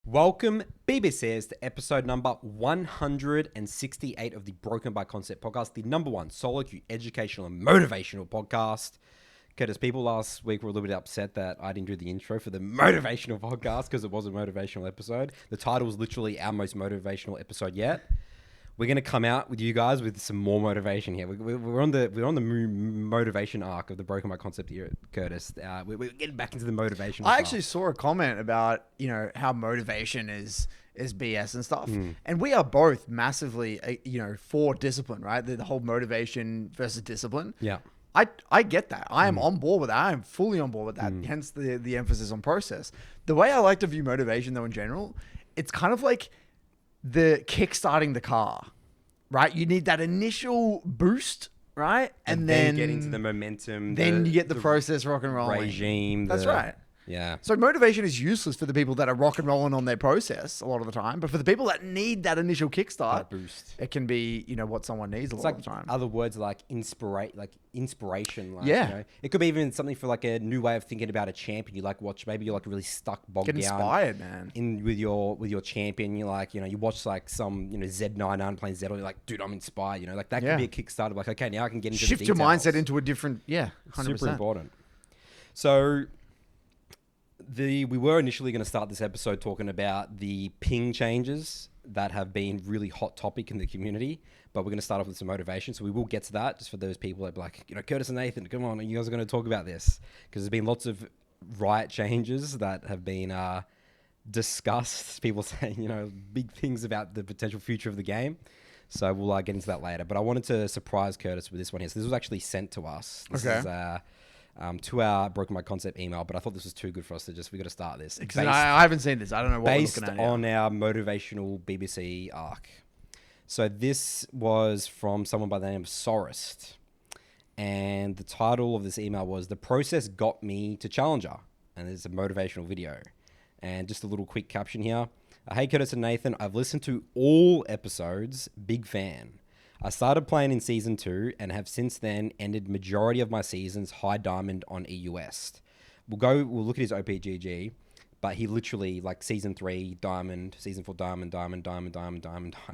Welcome, BBCers, to episode number 168 of the Broken by Concept podcast, the number one solo queue educational and motivational podcast. Curtis, people last week were a little bit upset that I didn't do the intro for the motivational podcast because it was a motivational episode. The title was literally our most motivational episode yet. We're going to come out with you guys with some more motivation here. We're on the motivation arc of the Broken by Concept here, Curtis. We're getting back into the motivation. I actually saw a comment about how motivation is BS and stuff, and we are both massively for discipline, right? The whole motivation versus discipline. Yeah, I get that. I am on board with that. I am fully on board with that. Hence the emphasis on process. The way I like to view motivation, though, in general, it's kind of like the kickstarting the car, right? You need that initial boost, right? And then get into the momentum. Then you get the process rock and rolling. Regime. That's right. Yeah. So motivation is useless for the people that are rock and rolling on their process a lot of the time. But for the people that need that initial kickstart, that boost, it can be, what someone needs a lot of the time. Other words like inspiration. Yeah. It could be even something for like a new way of thinking about a champion. You watch, maybe you're really stuck, bogged down. Get inspired, man. With your champion. You you watch some, Z99 playing Zed, you're like, dude, I'm inspired. That could be a kickstarter. Like, okay, now I can get into Shift the your details. mindset into a different, 100%. Super important. So we were initially going to start this episode talking about the ping changes that have been really hot topic in the community, but we're going to start off with some motivation. So we will get to that just for those people that are like, Curtis and Nathan, come on, you guys are going to talk about this, because there's been lots of riot changes that have been discussed. People saying, big things about the potential future of the game. So we'll get into that later. But I wanted to surprise Curtis with this one here. So this was actually sent to us. This is to our Broken by Concept email, but I thought this was too good for us to we got to start this. I haven't seen this. I don't know what we're looking at. Based on our motivational BBC arc. So this was from someone by the name of Sorest. And the title of this email was "The Process Got Me to Challenger." And it's a motivational video. And just a little quick caption here. Hey Curtis and Nathan, I've listened to all episodes. Big fan. I started playing in Season 2 and have since then ended majority of my seasons high diamond on EU West. We'll look at his OPGG, but he literally, Season 3, diamond, Season 4, diamond.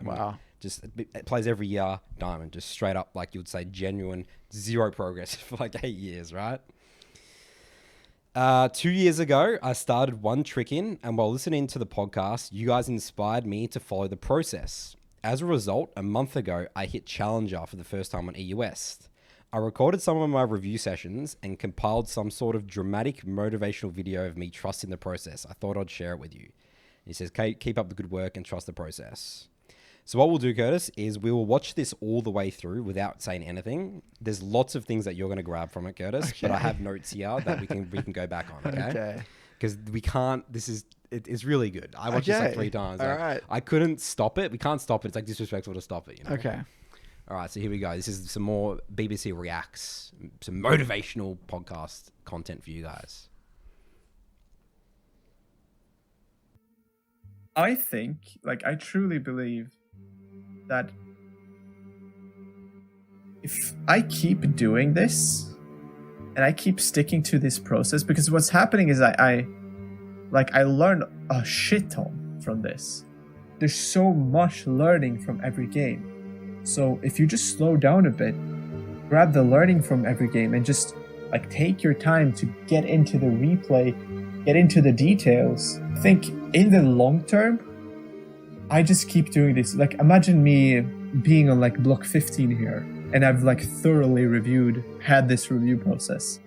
Wow. Just it plays every year, diamond. Just straight up, you would say, genuine, zero progress for 8 years, right? 2 years ago, I started one trick in, and while listening to the podcast, you guys inspired me to follow the process. As a result, a month ago, I hit Challenger for the first time on EU West. I recorded some of my review sessions and compiled some sort of dramatic motivational video of me trusting the process. I thought I'd share it with you. He says, keep up the good work and trust the process. So what we'll do, Curtis, is we will watch this all the way through without saying anything. There's lots of things that you're going to grab from it, Curtis, but I have notes here that we can go back on, okay? Because we can't, it's really good. I watched this 3 times. All right. I couldn't stop it. We can't stop it. It's disrespectful to stop it, Okay. All right, so here we go. This is some more BBC Reacts, some motivational podcast content for you guys. I think, I truly believe that if I keep doing this and I keep sticking to this process, because what's happening is I learn a shit ton from this. There's so much learning from every game. So if you just slow down a bit, grab the learning from every game and just take your time to get into the replay, get into the details. I think in the long term, I just keep doing this. Imagine me being on block 15 here, and I've thoroughly had this review process.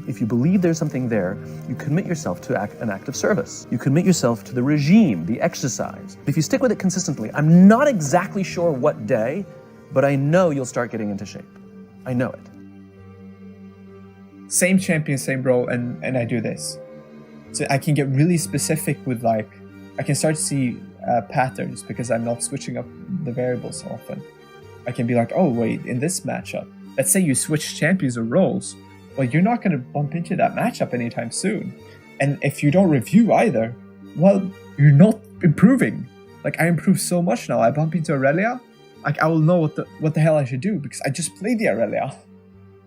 If you believe there's something there, you commit yourself to an act of service. You commit yourself to the regime, the exercise. If you stick with it consistently, I'm not exactly sure what day, but I know you'll start getting into shape. I know it. Same champion, same role, and I do this. So I can get really specific with I can start to see patterns because I'm not switching up the variables so often. I can be oh wait, in this matchup, let's say you switch champions or roles, well, you're not going to bump into that matchup anytime soon. And if you don't review either, well, you're not improving. I improve so much now. I bump into Aurelia, I will know what the hell I should do because I just played the Aurelia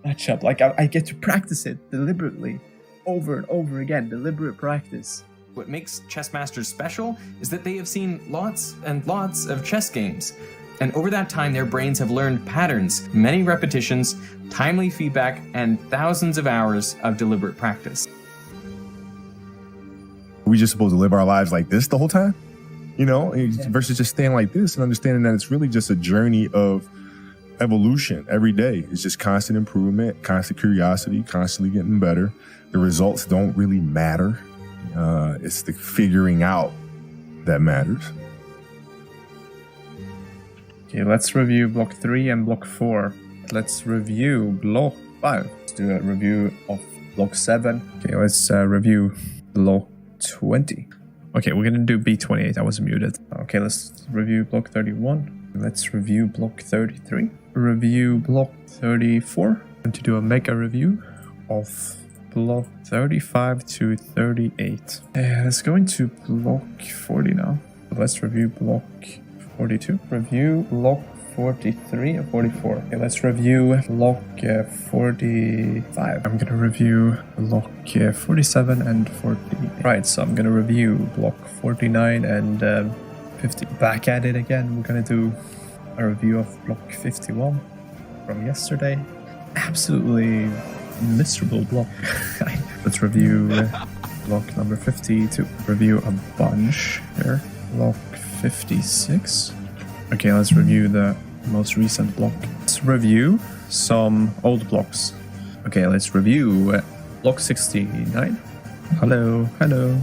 matchup. I get to practice it deliberately over and over again, deliberate practice. What makes chess masters special is that they have seen lots and lots of chess games. And over that time, their brains have learned patterns, many repetitions, timely feedback, and thousands of hours of deliberate practice. We just supposed to live our lives like this the whole time? You know, versus just staying like this and understanding that it's really just a journey of evolution every day. It's just constant improvement, constant curiosity, constantly getting better. The results don't really matter. It's the figuring out that matters. Okay, let's review block 3 and block 4. Let's review block 5. Let's do a review of block 7. Okay, let's review block 20. Okay, we're gonna do B28. I was muted. Okay, let's review block 31. Let's review block 33. Review block 34. I'm going to do a mega review of block 35 to 38. Let's go into block 40 now. Let's review block 42. Review block 43 and 44. Okay, let's review block 45. I'm gonna review block 47 and 48. Right, so I'm gonna review block 49 and 50. Back at it again. We're gonna do a review of block 51 from yesterday. Absolutely miserable block. Let's review block number 52. Review a bunch here. Block 56. Okay, let's review the most recent block. Let's review some old blocks. Okay, let's review block 69. Hello.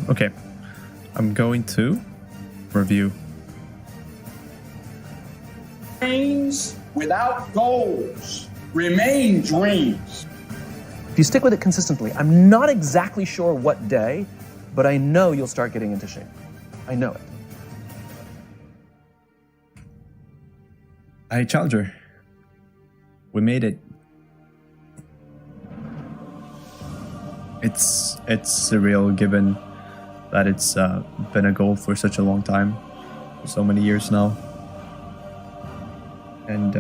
Okay, I'm going to review. Dreams without goals remain dreams. If you stick with it consistently, I'm not exactly sure what day, but I know you'll start getting into shape. I know it. Hey, Challenger. We made it. It's surreal given that it's been a goal for such a long time, for so many years now. And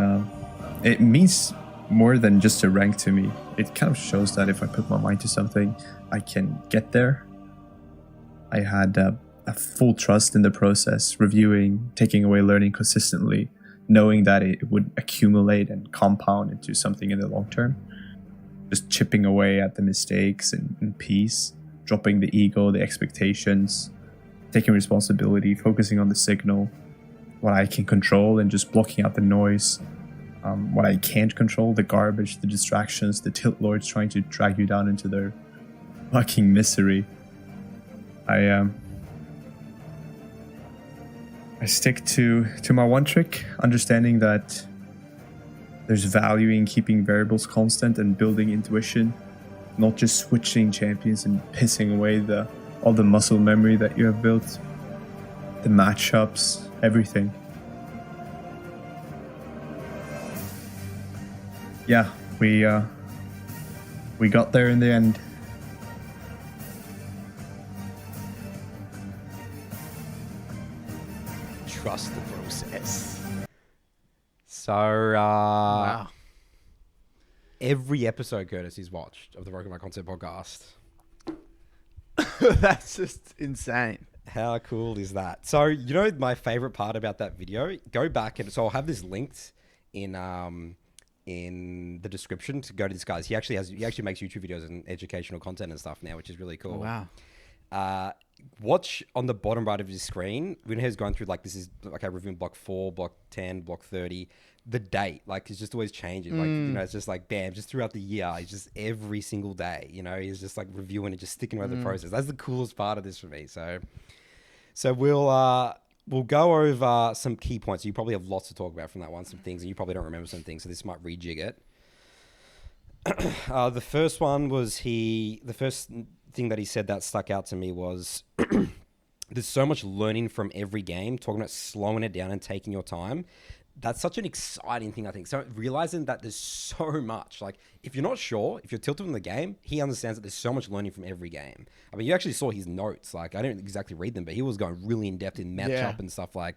it means more than just a rank to me. It kind of shows that if I put my mind to something, I can get there. I had a full trust in the process, reviewing, taking away learning consistently, knowing that it would accumulate and compound into something in the long term. Just chipping away at the mistakes in peace, dropping the ego, the expectations, taking responsibility, focusing on the signal, what I can control, and just blocking out the noise. What I can't control, the garbage, the distractions, the tilt lords trying to drag you down into their fucking misery. I stick to my one trick, understanding that there's value in keeping variables constant and building intuition, not just switching champions and pissing away all the muscle memory that you have built, the matchups, everything. Yeah, we got there in the end. Trust the process. So, Wow. every episode Curtis he's watched of the Broken by Concept podcast. That's just insane. How cool is that? So, you know, my favorite part about that video, go back and so I'll have this linked in the description to go to this guy's. He actually makes YouTube videos and educational content and stuff now, which is really cool. Wow. Watch on the bottom right of his screen when he's going through like this is like a reviewing block 4, block 10, block 30. The date, like, it's just always changing. Like, you know, it's just like bam, just throughout the year, it's just every single day. You know, he's just like reviewing and just sticking with the process. That's the coolest part of this for me. So we'll go over some key points. You probably have lots to talk about from that one, some things, and you probably don't remember some things. So this might rejig it. The first one was the first thing that he said that stuck out to me was there's so much learning from every game, talking about slowing it down and taking your time. That's such an exciting thing, I think. So realizing that there's so much, like if you're not sure, if you're tilted in the game, he understands that there's so much learning from every game. I mean, you actually saw his notes. Like I didn't exactly read them, but he was going really in depth in matchup and stuff like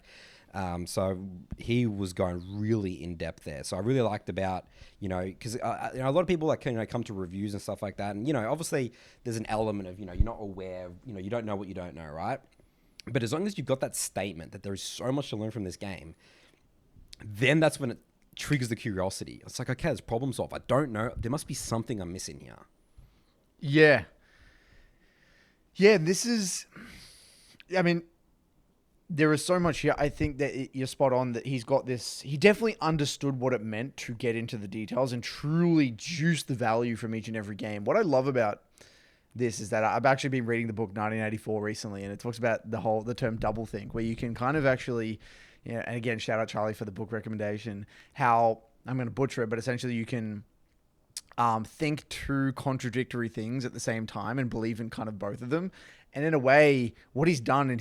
So he was going really in depth there. So I really liked about, because a lot of people come to reviews and stuff like that. And, obviously there's an element of, you're not aware, you don't know what you don't know, right? But as long as you've got that statement that there is so much to learn from this game, then that's when it triggers the curiosity. It's like, okay, there's problem solved. I don't know. There must be something I'm missing here. Yeah. Yeah, this is... I mean... There is so much here. I think that you're spot on that he's got this. He definitely understood what it meant to get into the details and truly juice the value from each and every game. What I love about this is that I've actually been reading the book 1984 recently, and it talks about the term double think, where you can kind of actually, and again, shout out Charlie for the book recommendation, how I'm going to butcher it, but essentially you can think two contradictory things at the same time and believe in kind of both of them. And in a way, what he's done, and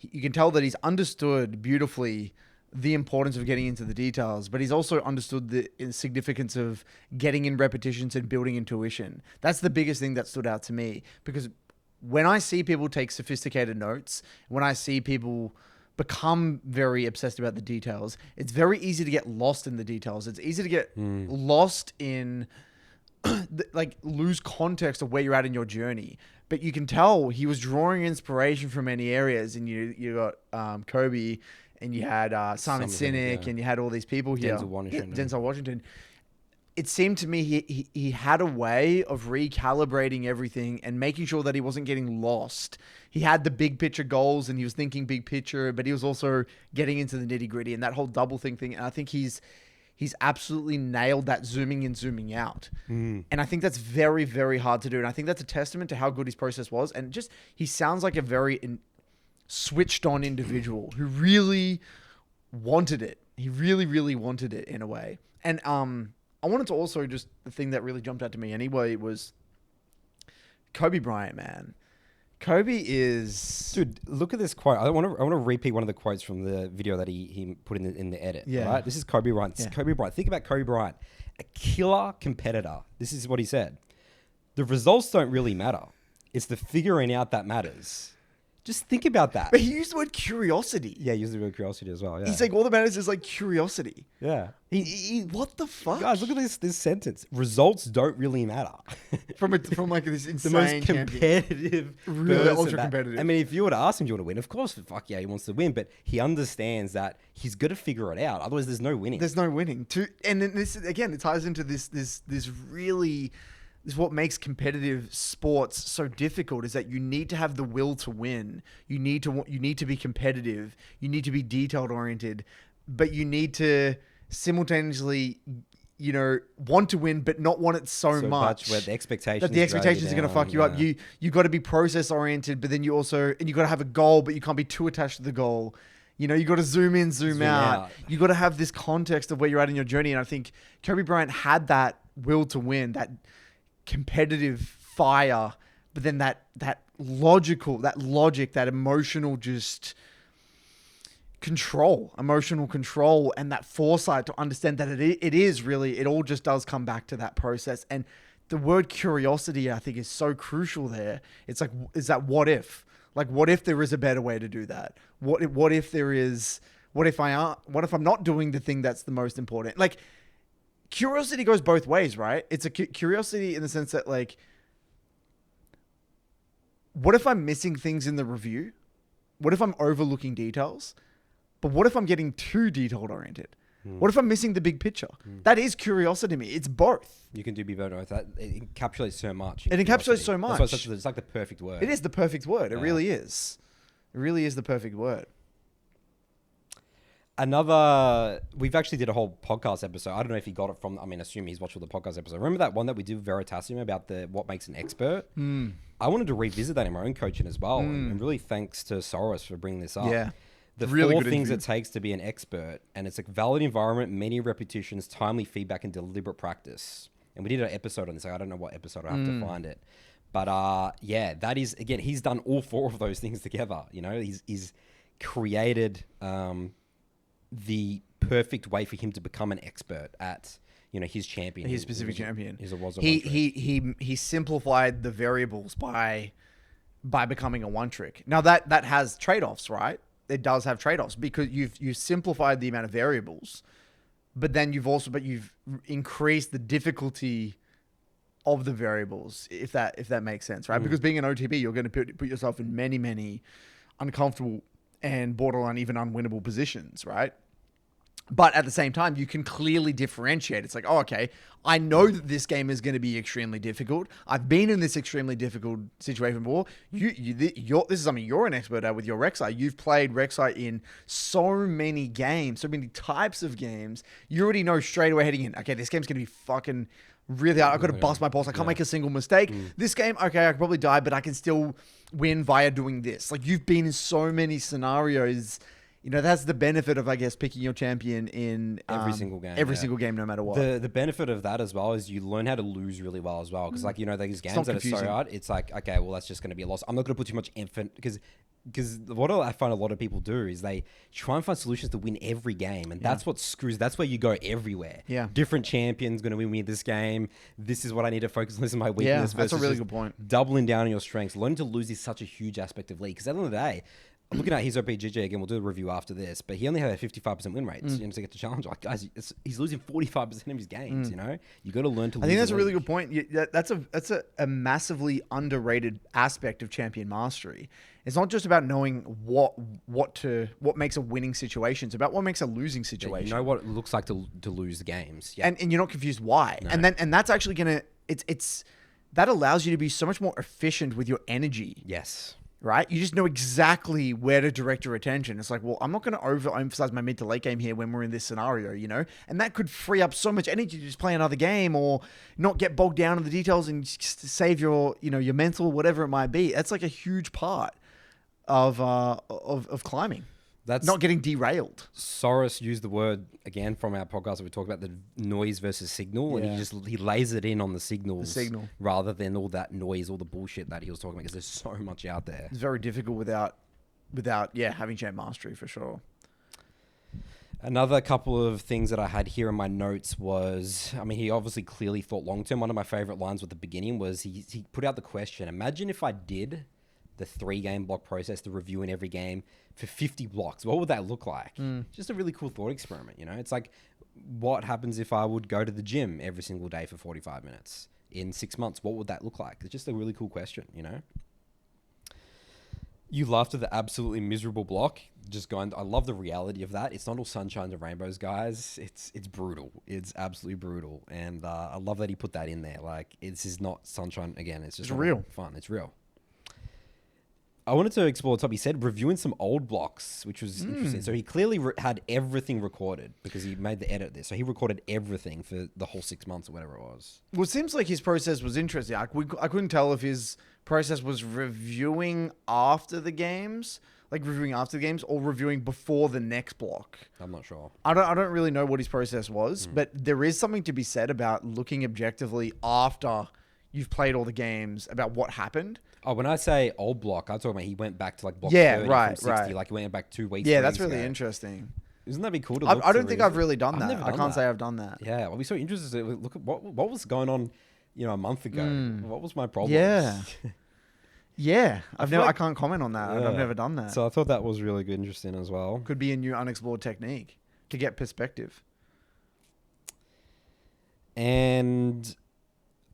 you can tell that he's understood beautifully the importance of getting into the details, but he's also understood the significance of getting in repetitions and building intuition. That's the biggest thing that stood out to me, because when I see people take sophisticated notes, when I see people become very obsessed about the details, it's very easy to get lost in the details. It's easy to get lost in lose context of where you're at in your journey. But you can tell he was drawing inspiration from many areas, and you got Kobe, and you had Simon Sinek, and you had all these people here. Denzel Washington. It seemed to me he had a way of recalibrating everything and making sure that he wasn't getting lost. He had the big picture goals, and he was thinking big picture, but he was also getting into the nitty gritty and that whole double think thing. And I think he's absolutely nailed that zooming in, zooming out. And I think that's very, very hard to do. And I think that's a testament to how good his process was. And just, he sounds like a very switched on individual who really wanted it. He really, really wanted it in a way. And I wanted to also just, the thing that really jumped out to me anyway was Kobe Bryant, man. Kobe is... Dude, look at this quote. I want to repeat one of the quotes from the video that he put in the edit. Yeah. Right? This is Kobe Bryant. Yeah. Kobe Bryant. Think about Kobe Bryant. A killer competitor. This is what he said. The results don't really matter. It's the figuring out that matters. Just think about that. But he used the word curiosity. Yeah, he used the word curiosity as well. Yeah. He's like, all that matters is like curiosity. Yeah. What the fuck? Guys, look at this sentence. Results don't really matter. from like this insane, the most competitive, really ultra competitive. I mean, if you were to ask him, do you want to win? Of course, fuck yeah, he wants to win. But he understands that he's got to figure it out. Otherwise, there's no winning. There's no winning. And then this again, it ties into this really. Is what makes competitive sports so difficult, is that you need to have the will to win. You need to be competitive. You need to be detailed oriented, but you need to simultaneously, want to win, but not want it so much. Where the expectations are going to fuck you up. You got to be process oriented, but then you got to have a goal, but you can't be too attached to the goal. You got to zoom in, zoom out. You got to have this context of where you're at in your journey. And I think Kobe Bryant had that will to win, that competitive fire, but then that logic, that emotional emotional control, and that foresight to understand that it all just does come back to that process. And the word curiosity, I think, is so crucial there. It's like, is that what if? Like, what if there is a better way to do that? What if I'm not doing the thing that's the most important? Like, curiosity goes both ways, right? It's a curiosity in the sense that, like, what if I'm missing things in the review? What if I'm overlooking details? But what if I'm getting too detailed oriented? What if I'm missing the big picture? That is curiosity to me. It's both. You can do both. That it encapsulates so much. It encapsulates so much. That's why it's like the perfect word. It is the perfect word. It really is. It really is the perfect word. We've actually did a whole podcast episode. I don't know if he got it from, assume he's watched all the podcast episodes. Remember that one that we did with Veritasium about what makes an expert? I wanted to revisit that in my own coaching as well. And really thanks to Soros for bringing this up. Yeah. The really 4 things it takes to be an expert. And it's a valid environment, many repetitions, timely feedback, and deliberate practice. And we did an episode on this. I don't know what episode. I have to find it. But that is, again, he's done all 4 of those things together. He's created... the perfect way for him to become an expert at, his champion. His specific champion. He simplified the variables by becoming a one trick. Now that has trade-offs, right? it does have trade-offs because you've simplified the amount of variables, but then you've increased the difficulty of the variables, if that makes sense, right? Because being an OTB, you're going to put yourself in many uncomfortable and borderline even unwinnable positions, right? But at the same time, you can clearly differentiate. It's like, oh, okay, I know that this game is going to be extremely difficult. I've been in this extremely difficult situation before. This is something you're an expert at with your Rek'Sai. You've played Rek'Sai in so many games, so many types of games. You already know straight away heading in, okay, this game's going to be fucking really hard. I've got to bust my balls. I can't make a single mistake. This game, okay, I could probably die, but I can still win via doing this. Like, you've been in so many scenarios. You know, that's the benefit of, I guess, picking your champion in every single game. Every single game, no matter what. The benefit of that as well is you learn how to lose really well as well. Because, like, you know, these games that are so hard, it's like, okay, well, that's just going to be a loss. I'm not going to put too much effort because what I find a lot of people do is they try and find solutions to win every game. And that's what screws. That's where you go everywhere. Yeah. Different champions going to win me this game. This is what I need to focus on. This is my weakness. Yeah, that's a really good point. Doubling down on your strengths. Learning to lose is such a huge aspect of League. Because at the end of the day, I'm looking at his OPGG again. We'll do a review after this, but he only had a 55% win rate. You know, to get to challenge, like, guys, he's losing 45% of his games. You know, you got to learn to. I think that's a really good point. That's a massively underrated aspect of champion mastery. It's not just about knowing what makes a winning situation. It's about what makes a losing situation. You know what it looks like to lose the games, and you're not confused why. No. And that's actually gonna that allows you to be so much more efficient with your energy. Yes. Right? You just know exactly where to direct your attention. It's like, well, I'm not going to overemphasize my mid to late game here when we're in this scenario, you know? And that could free up so much energy to just play another game or not get bogged down in the details and just save your, you know, your mental, whatever it might be. That's like a huge part of climbing. That's not getting derailed. Soros used the word again from our podcast that we talked about, the noise versus signal, and he lays it in on the signals, rather than all that noise, all the bullshit that he was talking about, because there's so much out there. It's very difficult without having champ mastery for sure. Another couple of things that I had here in my notes was, I mean, he obviously clearly thought long term. One of my favorite lines at the beginning was he put out the question: imagine if I did the 3-game block process, the review in every game for 50 blocks. What would that look like? Just a really cool thought experiment, you know? It's like, what happens if I would go to the gym every single day for 45 minutes? In 6 months, what would that look like? It's just a really cool question, you know? You laughed at the absolutely miserable block. Just going, I love the reality of that. It's not all sunshine and rainbows, guys. It's brutal. It's absolutely brutal. And I love that he put that in there. Like, this is not sunshine again. It's just real fun. It's real. I wanted to explore the top. He said reviewing some old blocks, which was interesting. So he clearly had everything recorded because he made the edit there. So he recorded everything for the whole 6 months or whatever it was. Well, it seems like his process was interesting. I couldn't tell if his process was reviewing after the games, or reviewing before the next block. I'm not sure. I don't really know what his process was, but there is something to be said about looking objectively after you've played all the games about what happened. Oh, when I say old block, I'm talking about he went back to like block 30 from 60, like he went back 2 weeks. Yeah, that's really interesting. Isn't that be cool to look? I don't think I've really done that. I can't say I've done that. Yeah, I'll be so interested to look at what was going on, you know, a month ago. What was my problem? Yeah. Yeah. I can't comment on that. Yeah. I've never done that. So I thought that was really good, interesting as well. Could be a new unexplored technique to get perspective. And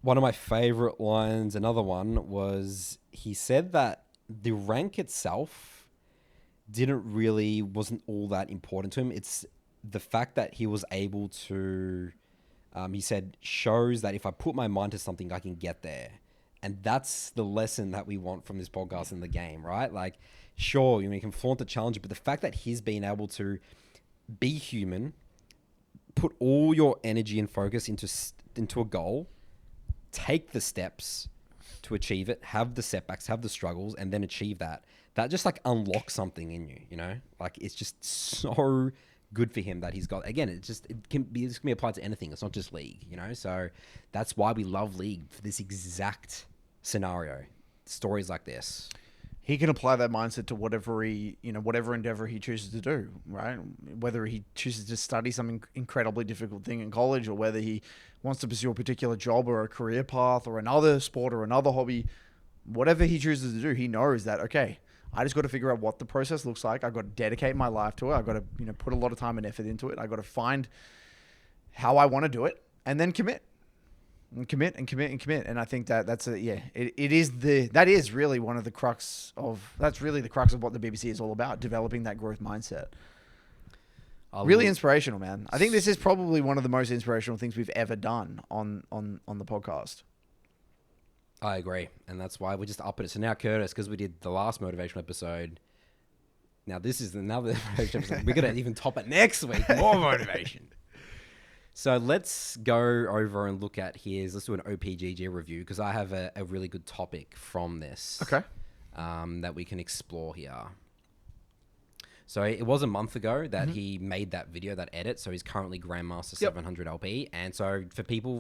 one of my favorite lines, another one, was he said that the rank itself wasn't all that important to him. It's the fact that he was able to, he said, shows that if I put my mind to something, I can get there. And that's the lesson that we want from this podcast in the game, right? Like, sure, you can flaunt the challenge, but the fact that he's been able to be human, put all your energy and focus into a goal, take the steps to achieve it, have the setbacks, have the struggles, and then achieve that. That just like unlocks something in you, you know? Like, it's just so good for him that he's got, again, this can be applied to anything. It's not just League, you know? So that's why we love League, for this exact scenario. Stories like this. He can apply that mindset to whatever endeavor he chooses to do, right? Whether he chooses to study some incredibly difficult thing in college, or whether he wants to pursue a particular job or a career path or another sport or another hobby, whatever he chooses to do, he knows that, okay, I just got to figure out what the process looks like. I got to dedicate my life to it. I got to, put a lot of time and effort into it. I got to find how I want to do it and then commit. And commit. And I think that is really the crux of what the BBC is all about, developing that growth mindset. Really inspirational, man. I think this is probably one of the most inspirational things we've ever done on the podcast. I agree. And that's why we just up it. So now, Curtis, because we did the last motivational episode, now this is another motivational episode. We're going to even top it next week. More motivation. So let's go over and look at let's do an OPGG review, because I have a really good topic from this. Okay. That we can explore here. So it was a month ago that he made that video, that edit. So he's currently Grandmaster 700 LP. And so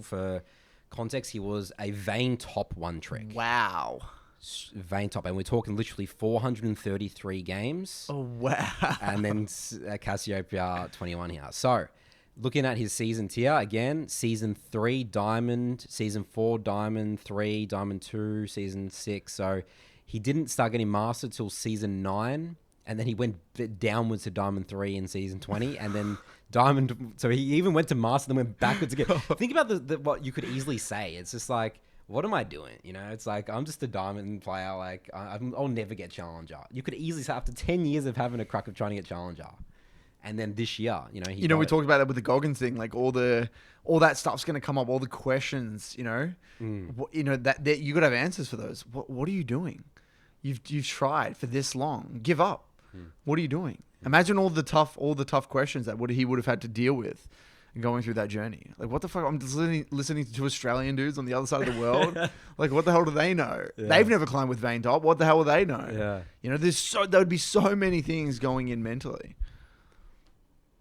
for context, he was a Vayne top 1 trick. Wow. Vayne top. And we're talking literally 433 games. Oh, wow. And then Cassiopeia 21 here. So looking at his season tier, again, Season 3, Diamond, Season 4, Diamond 3, Diamond 2, Season 6. So he didn't start getting Master till Season 9. And then he went downwards to Diamond 3 in Season 20. And then Diamond... So he even went to Master, then went backwards again. Think about what you could easily say. It's just like, what am I doing? It's like, I'm just a Diamond player. Like, I'll never get Challenger. You could easily say, after 10 years of having a crack of trying to get Challenger. And then this year, we talked about that with the Goggins thing. Like, all that stuff's going to come up, all the questions, that you got to have answers for those. What are you doing? You've tried for this long. Give up. What are you doing? Imagine all the tough questions that he would have had to deal with going through that journey. Like, what the fuck? I'm just listening to 2 Australian dudes on the other side of the world. Like, what the hell do they know? Yeah. They've never climbed with Vayne top. What the hell will they know? Yeah. There would be so many things going in mentally.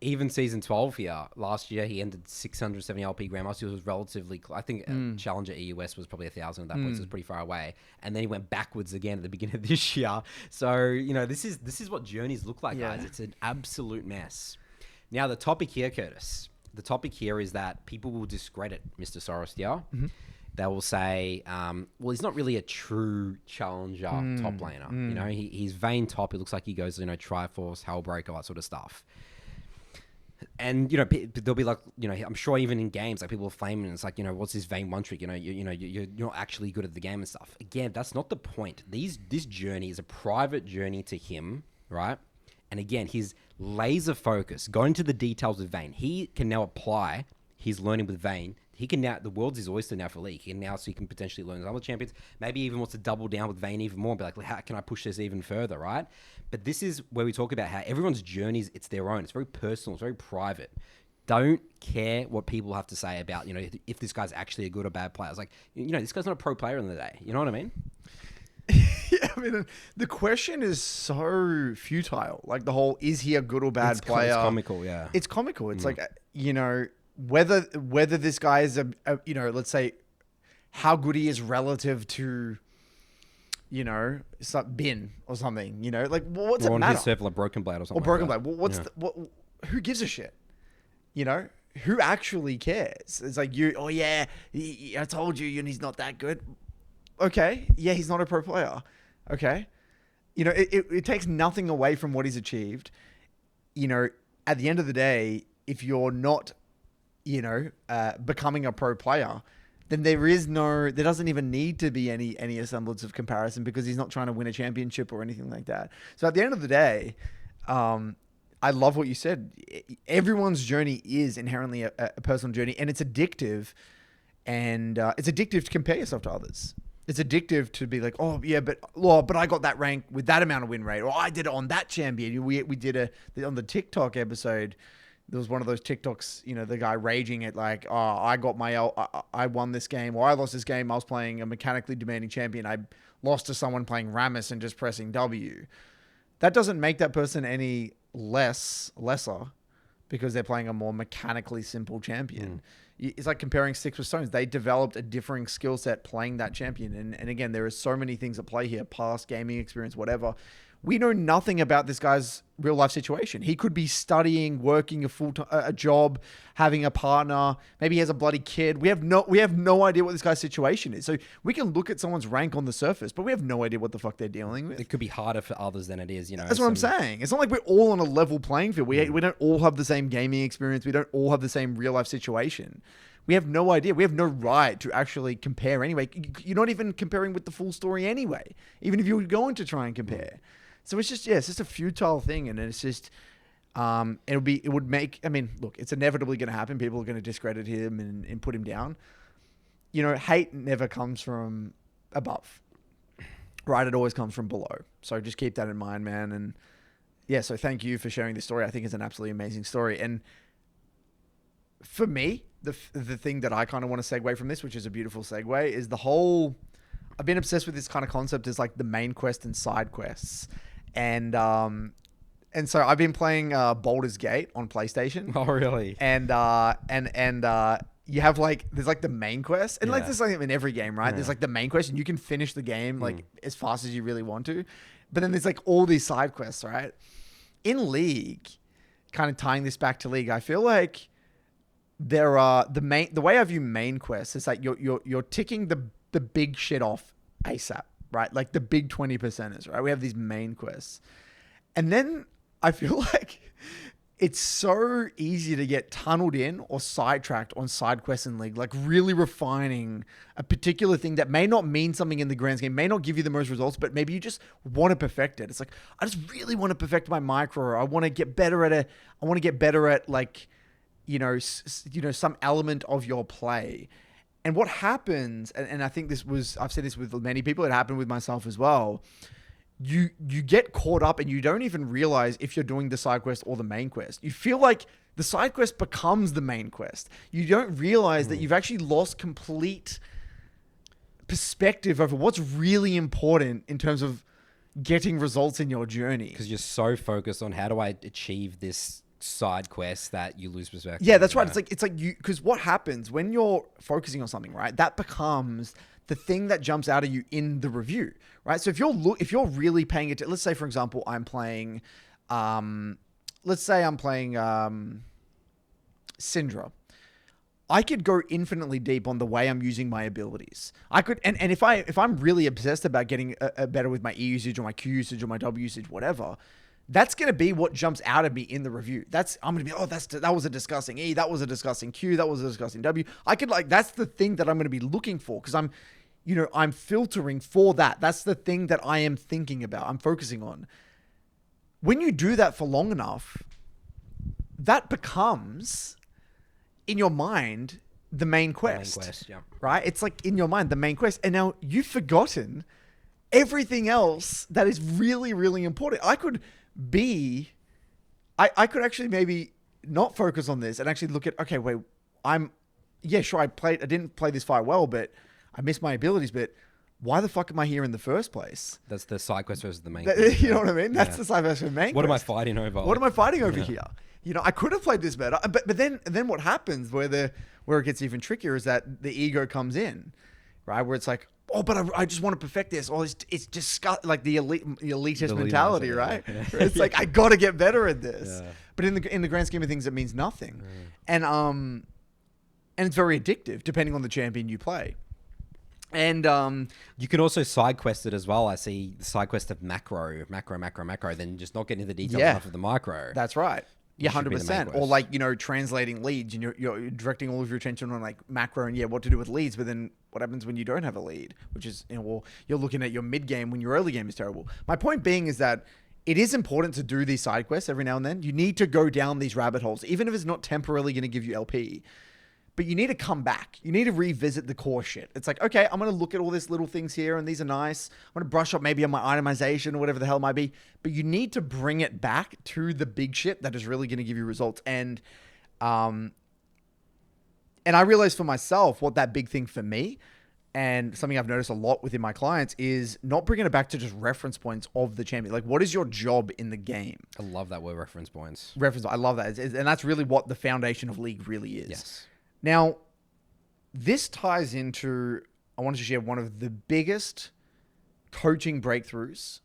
Even Season 12 here, last year he ended 670 LP Grandmaster. It was relatively, I think Challenger EUS was probably 1,000 at that point, so it was pretty far away. And then he went backwards again at the beginning of this year. So, this is what journeys look like, guys. It's an absolute mess. Now, the topic here, Curtis, is that people will discredit Mr. Soros here. They will say, well, he's not really a true Challenger top laner. He's Vayne top. It looks like he goes, Triforce, Hellbreaker, all that sort of stuff. And, they'll be like, I'm sure even in games, like, people are flaming, and it's like, what's this Vayne 1 trick? You're not actually good at the game and stuff. Again, that's not the point. This journey is a private journey to him, right? And again, his laser focus, going to the details with Vayne. He can now apply his learning with Vayne. The world's his oyster now for League. He can potentially learn other champions. Maybe even wants to double down with Vayne even more and be like, how can I push this even further, right? But this is where we talk about how everyone's journeys, it's their own. It's very personal. It's very private. Don't care what people have to say about, if this guy's actually a good or bad player. It's like, this guy's not a pro player in the day. You know what I mean? Yeah, I mean, the question is so futile. Like, the whole, is he a good or bad player? It's comical, yeah. It's comical. It's like, whether this guy is let's say how good he is relative to, Bin or something, like, what's it matter? On his server, like Broken Blade or something. Or Broken Blade. Well, who gives a shit? Who actually cares? It's like, I told you, he's not that good. Okay. Yeah, he's not a pro player. Okay. It takes nothing away from what he's achieved. At the end of the day, if you're not, becoming a pro player, then there doesn't even need to be any semblance of comparison, because he's not trying to win a championship or anything like that. So at the end of the day, I love what you said. Everyone's journey is inherently a personal journey, and it's addictive. And it's addictive to compare yourself to others. It's addictive to be like, oh yeah, but I got that rank with that amount of win rate, or I did it on that champion. We did on the TikTok episode. There was one of those TikToks, the guy raging at like, oh, I won this game, or I lost this game. I was playing a mechanically demanding champion. I lost to someone playing Rammus and just pressing W. That doesn't make that person any lesser because they're playing a more mechanically simple champion. It's like comparing sticks with stones. They developed a differing skill set playing that champion. And again, there are so many things at play here, past gaming experience, whatever. We know nothing about this guy's real life situation. He could be studying, working a job, having a partner. Maybe he has a bloody kid. We have no idea what this guy's situation is. So we can look at someone's rank on the surface, but we have no idea what the fuck they're dealing with. It could be harder for others than it is, you know. That's what I'm saying. It's not like we're all on a level playing field. We don't all have the same gaming experience. We don't all have the same real life situation. We have no idea. We have no right to actually compare anyway. You're not even comparing with the full story anyway, even if you were going to try and compare. So it's just a futile thing. And it's just, it would make, I mean, look, it's inevitably going to happen. People are going to discredit him and put him down. You know, hate never comes from above, right? It always comes from below. So just keep that in mind, man. And yeah, so thank you for sharing this story. I think it's an absolutely amazing story. And for me, the thing that I kind of want to segue from this, which is a beautiful segue, is the whole, I've been obsessed with this kind of concept is like the main quest and side quests. And so I've been playing Baldur's Gate on PlayStation. Oh, really? And you have like, there's like the main quest. And like, there's like in every game, right? There's like the main quest and you can finish the game like as fast as you really want to. But then there's like all these side quests, right? In League, kind of tying this back to League, I feel like there are the way I view main quests is like you're ticking the big shit off ASAP, right? Like the big 20%ers, right? We have these main quests. And then I feel like it's so easy to get tunneled in or sidetracked on side quests in League, like really refining a particular thing that may not mean something in the grand scheme, may not give you the most results, but maybe you just want to perfect it. It's like, I just really want to perfect my micro. I want to get better at it. I want to get better at like, some element of your play. And what happens, and I think I've said this with many people, it happened with myself as well. You get caught up and you don't even realize if you're doing the side quest or the main quest. You feel like the side quest becomes the main quest. You don't realize that you've actually lost complete perspective over what's really important in terms of getting results in your journey. Because you're so focused on how do I achieve this side quest that you lose perspective. Yeah, that's right. It's like you, because what happens when you're focusing on something, right? That becomes the thing that jumps out at you in the review, right? So if you're really paying it, let's say for example, I'm playing Syndra. I could go infinitely deep on the way I'm using my abilities. I could, and if I'm really obsessed about getting better with my E usage or my Q usage or my W usage, whatever, that's going to be what jumps out of me in the review. I'm going to be, that was a disgusting E, that was a disgusting Q, that was a disgusting W. That's the thing that I'm going to be looking for because I'm filtering for that. That's the thing that I am thinking about. I'm focusing on. When you do that for long enough, that becomes in your mind the main quest. Right? It's like in your mind the main quest, and now you've forgotten everything else that is really, really important. I could actually maybe not focus on this and actually look at, okay, wait, I didn't play this fight well, but I missed my abilities, but why the fuck am I here in the first place? That's the side quest versus the main quest. You know what I mean? That's the side quest versus the main quest. What am I fighting over? What am I fighting over here? I could have played this better, but then what happens where it gets even trickier is that the ego comes in, right? Where it's like, oh, but I just want to perfect this. Oh, it's just like the elitist mentality, right? Yeah. It's like, I got to get better at this. Yeah. But in the grand scheme of things, it means nothing. And it's very addictive depending on the champion you play. And you can also side quest it as well. I see the side quest of macro, then just not getting into the details enough of the micro. That's right. Yeah, 100%. Or like, translating leads and you're directing all of your attention on like macro and what to do with leads. But then what happens when you don't have a lead, which is, you're looking at your mid game when your early game is terrible. My point being is that it is important to do these side quests every now and then. You need to go down these rabbit holes, even if it's not temporarily going to give you LP. But you need to come back. You need to revisit the core shit. It's like, okay, I'm going to look at all these little things here and these are nice. I'm going to brush up maybe on my itemization or whatever the hell it might be. But you need to bring it back to the big shit that is really going to give you results. And I realized for myself what that big thing for me and something I've noticed a lot within my clients is not bringing it back to just reference points of the champion. Like, what is your job in the game? I love that word, reference points. I love that. And that's really what the foundation of League really is. Yes. Now, this ties into, I wanted to share one of the biggest coaching breakthroughs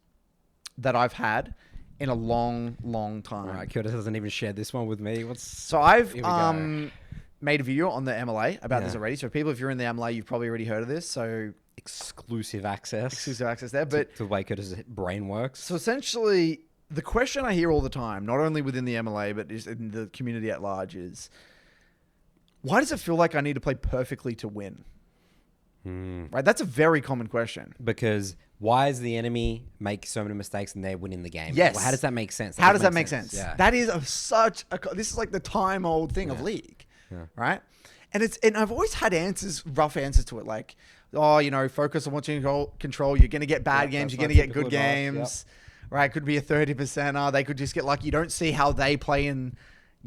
that I've had in a long, long time. All right, Curtis hasn't even shared this one with me. So I've Here we go. made a video on the MLA about this already. So people, if you're in the MLA, you've probably already heard of this. So Exclusive access there. But to the way Curtis' brain works. so essentially, the question I hear all the time, not only within the MLA, but just in the community at large is, why does it feel like I need to play perfectly to win? Right? That's a very common question. Because why does the enemy make so many mistakes and they're winning the game? Yes. Well, how does that make sense? How does that make sense? Yeah. That is this is like the time old thing of League, right? And I've always had rough answers to it, like, focus on what you control. You're going to get bad games. You're going to get good games, right? Could be a 30%er. They could just get lucky. You don't see how they play in,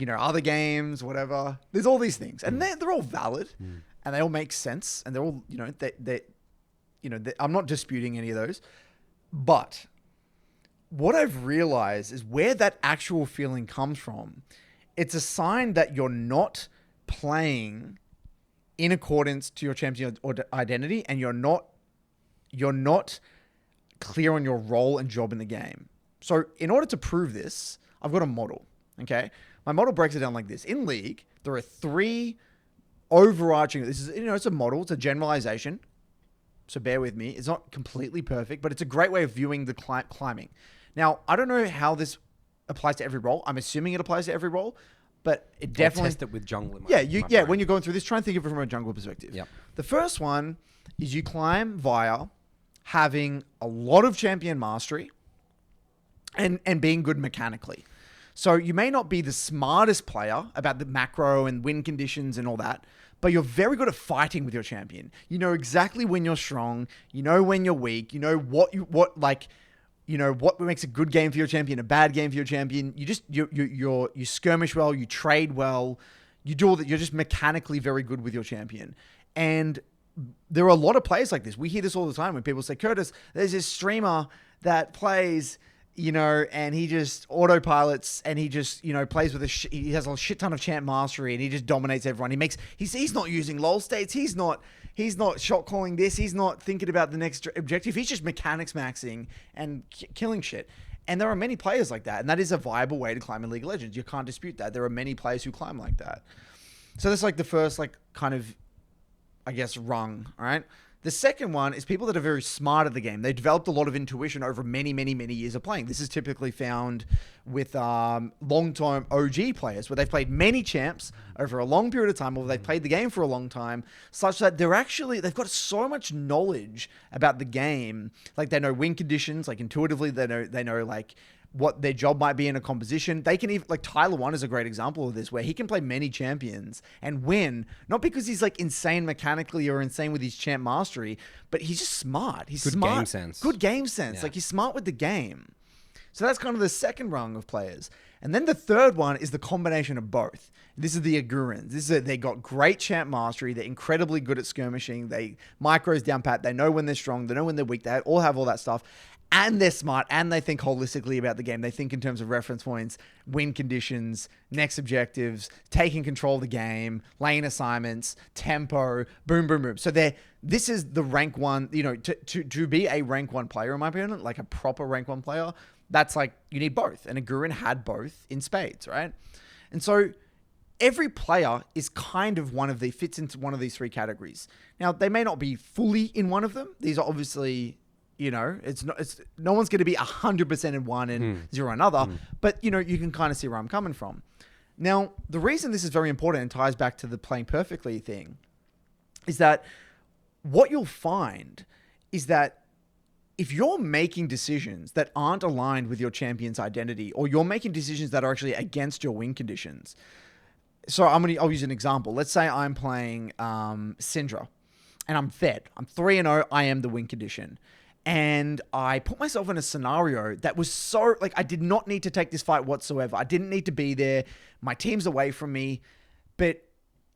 other games, whatever. There's all these things, and they're all valid, and they all make sense, and they're all, I'm not disputing any of those, but what I've realized is where that actual feeling comes from. It's a sign that you're not playing in accordance to your champion or identity, and you're not clear on your role and job in the game. So in order to prove this, I've got a model. Okay, my model breaks it down like this. In League, there are 3 overarching. This is it's a model. It's a generalization. So bear with me. It's not completely perfect, but it's a great way of viewing the climbing. Now, I don't know how this applies to every role. I'm assuming it applies to every role, but it definitely... Test it with jungle. When you're going through this, try and think of it from a jungle perspective. Yep. The first one is you climb via having a lot of champion mastery and being good mechanically. So you may not be the smartest player about the macro and win conditions and all that, but you're very good at fighting with your champion. You know exactly when you're strong. You know when you're weak. You know what makes a good game for your champion, a bad game for your champion. You skirmish well. You trade well. You do all that. You're just mechanically very good with your champion. And there are a lot of players like this. We hear this all the time when people say, Curtis, there's this streamer that plays, and he just autopilots and he just, plays with he has a shit ton of champ mastery and he just dominates everyone. He's not using lol states. He's not shot calling this. He's not thinking about the next objective. He's just mechanics maxing and killing shit. And there are many players like that. And that is a viable way to climb in League of Legends. You can't dispute that. There are many players who climb like that. So that's like the first, kind of, I guess, rung. All right. The second one is people that are very smart at the game. They developed a lot of intuition over many, many, many years of playing. This is typically found with long-time OG players where they've played many champs over a long period of time, or they've played the game for a long time, such that they've got so much knowledge about the game. Like they know win conditions, like intuitively they know like what their job might be in a composition. They can even, like Tyler 1 is a great example of this, where he can play many champions and win, not because he's like insane mechanically or insane with his champ mastery, but he's just smart. He's Good smart. game sense. Good game sense. Yeah. Like he's smart with the game. So that's kind of the second rung of players. And then the third one is the combination of both. This is the Agurans. They got great champ mastery. They're incredibly good at skirmishing. They micros down pat. They know when they're strong. They know when they're weak. They all have all that stuff. And they're smart, and they think holistically about the game. They think in terms of reference points, win conditions, next objectives, taking control of the game, lane assignments, tempo, boom, boom, boom. So this is the rank 1, to be a rank 1 player, in my opinion, like a proper rank 1 player, that's like, you need both. And Agurin had both in spades, right? And so every player is kind of fits into one of these 3 categories. Now, they may not be fully in one of them. These are obviously... no one's going to be 100% in one and 0 in another, but you can kind of see where I'm coming from. Now, the reason this is very important and ties back to the playing perfectly thing is that what you'll find is that if you're making decisions that aren't aligned with your champion's identity, or you're making decisions that are actually against your win conditions. So I'll use an example. Let's say I'm playing Syndra and I'm fed. I'm 3-0. I am the win condition. And I put myself in a scenario that was so, I did not need to take this fight whatsoever. I didn't need to be there. My team's away from me. But,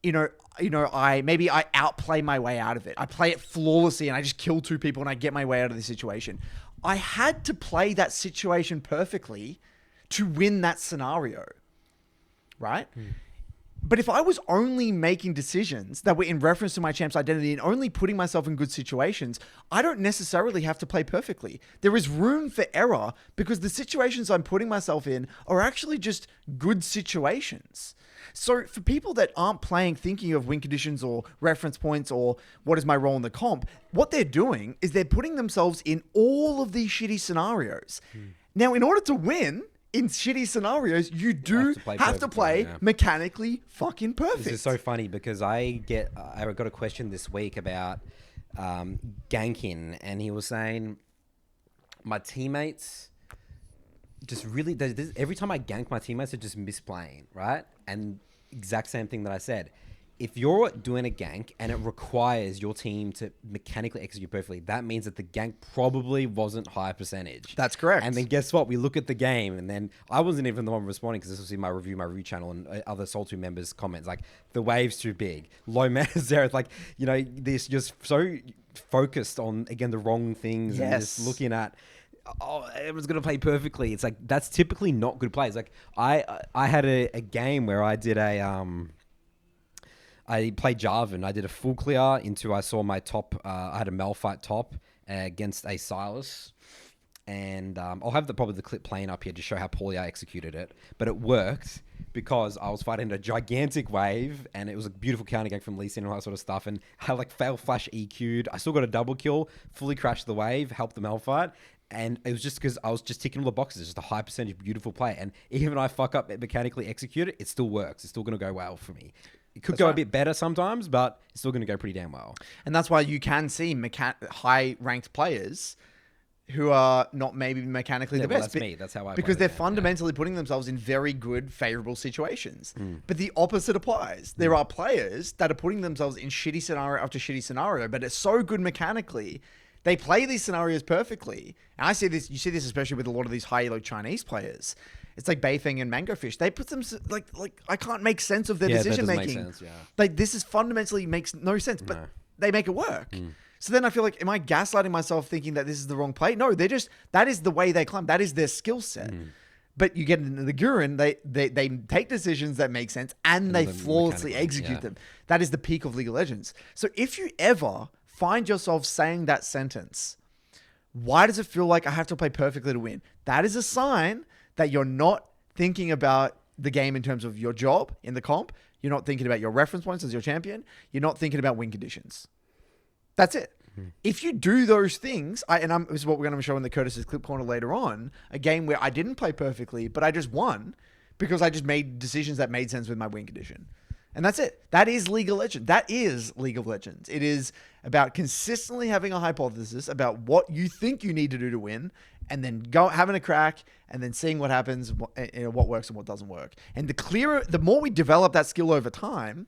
I outplay my way out of it. I play it flawlessly and I just kill 2 people and I get my way out of the situation. I had to play that situation perfectly to win that scenario. Right? But if I was only making decisions that were in reference to my champ's identity and only putting myself in good situations, I don't necessarily have to play perfectly. There is room for error because the situations I'm putting myself in are actually just good situations. So for people that aren't playing thinking of win conditions or reference points or what is my role in the comp, what they're doing is they're putting themselves in all of these shitty scenarios. Now, in order to win in shitty scenarios, you do have to play mechanically fucking perfect. This is so funny because I got a question this week about ganking, and he was saying my teammates just really every time I gank my teammates are just misplaying, right? And exact same thing that I said. If you're doing a gank and it requires your team to mechanically execute perfectly, that means that the gank probably wasn't high percentage. That's correct. And then guess what? We look at the game, and then I wasn't even the one responding because this was in my review channel and other Soul 2 members' comments. Like, the wave's too big. Low mana Zerath. Like, you know, this just so focused on, again, the wrong things and just looking at, oh, everyone's going to play perfectly. It's like, that's typically not good plays. Like, I had a game where I did I played Jarvan. I did a full clear into, I saw my top, I had a Malphite top against a Silas. And I'll have probably the clip playing up here to show how poorly I executed it. But it worked because I was fighting a gigantic wave and it was a beautiful counter gank from Lee Sin and all that sort of stuff. And I like fail flash EQ'd. I still got a double kill, fully crashed the wave, helped the Malphite. And it was just because I was just ticking all the boxes. It's just a high percentage beautiful play. And even if I fuck up mechanically execute it, it still works. It's still going to go well for me. It could go a bit better sometimes, but it's still going to go pretty damn well. And that's why you can see high-ranked players who are not maybe mechanically the best. That's me. That's how I because play they're the game, fundamentally putting themselves in very good, favorable situations. But the opposite applies. There are players that are putting themselves in shitty scenario after shitty scenario, but it's so good mechanically. They play these scenarios perfectly. And I see this, you see this especially with a lot of these high-elo Chinese players. It's like Beifeng and Mangofish. They put them like I can't make sense of their decision making. Make sense, Like, this is fundamentally makes no sense, but they make it work. So then I feel like, am I gaslighting myself thinking that this is the wrong play? No, that is the way they climb. That is their skill set. But you get into the Gurren, they take decisions that make sense and they flawlessly execute them. That is the peak of League of Legends. So if you ever find yourself saying that sentence, why does it feel like I have to play perfectly to win? That is a sign that you're not thinking about the game in terms of your job in the comp. You're not thinking about your reference points as your champion. You're not thinking about win conditions. That's it. If you do those things, this is what we're going to show in the Curtis's Clip Corner later on, a game where I didn't play perfectly, but I just won because I just made decisions that made sense with my win condition. And that's it. That is League of Legends. That is League of Legends. It is about consistently having a hypothesis about what you think you need to do to win, and then having a crack, and then seeing what happens, what works and what doesn't work. And the more we develop that skill over time,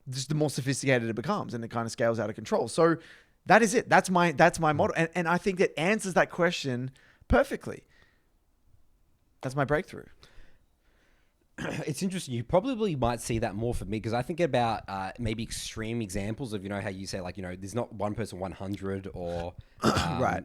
just the more sophisticated it becomes, and it kind of scales out of control. So that is it. That's my model, and I think that answers that question perfectly. That's my breakthrough. It's interesting. You probably might see that more for me because I think about maybe extreme examples of, how you say, like, there's not one person 100 or, right.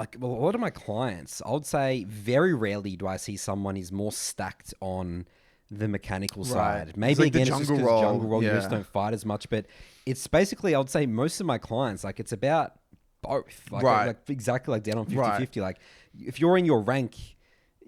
Like a lot of my clients, I would say very rarely do I see someone is more stacked on the mechanical side. Maybe like again, the it's just because jungle role, you just don't fight as much. But it's basically, I would say most of my clients, like, it's about both. Like exactly like down on 50-50. Like, if you're in your rank,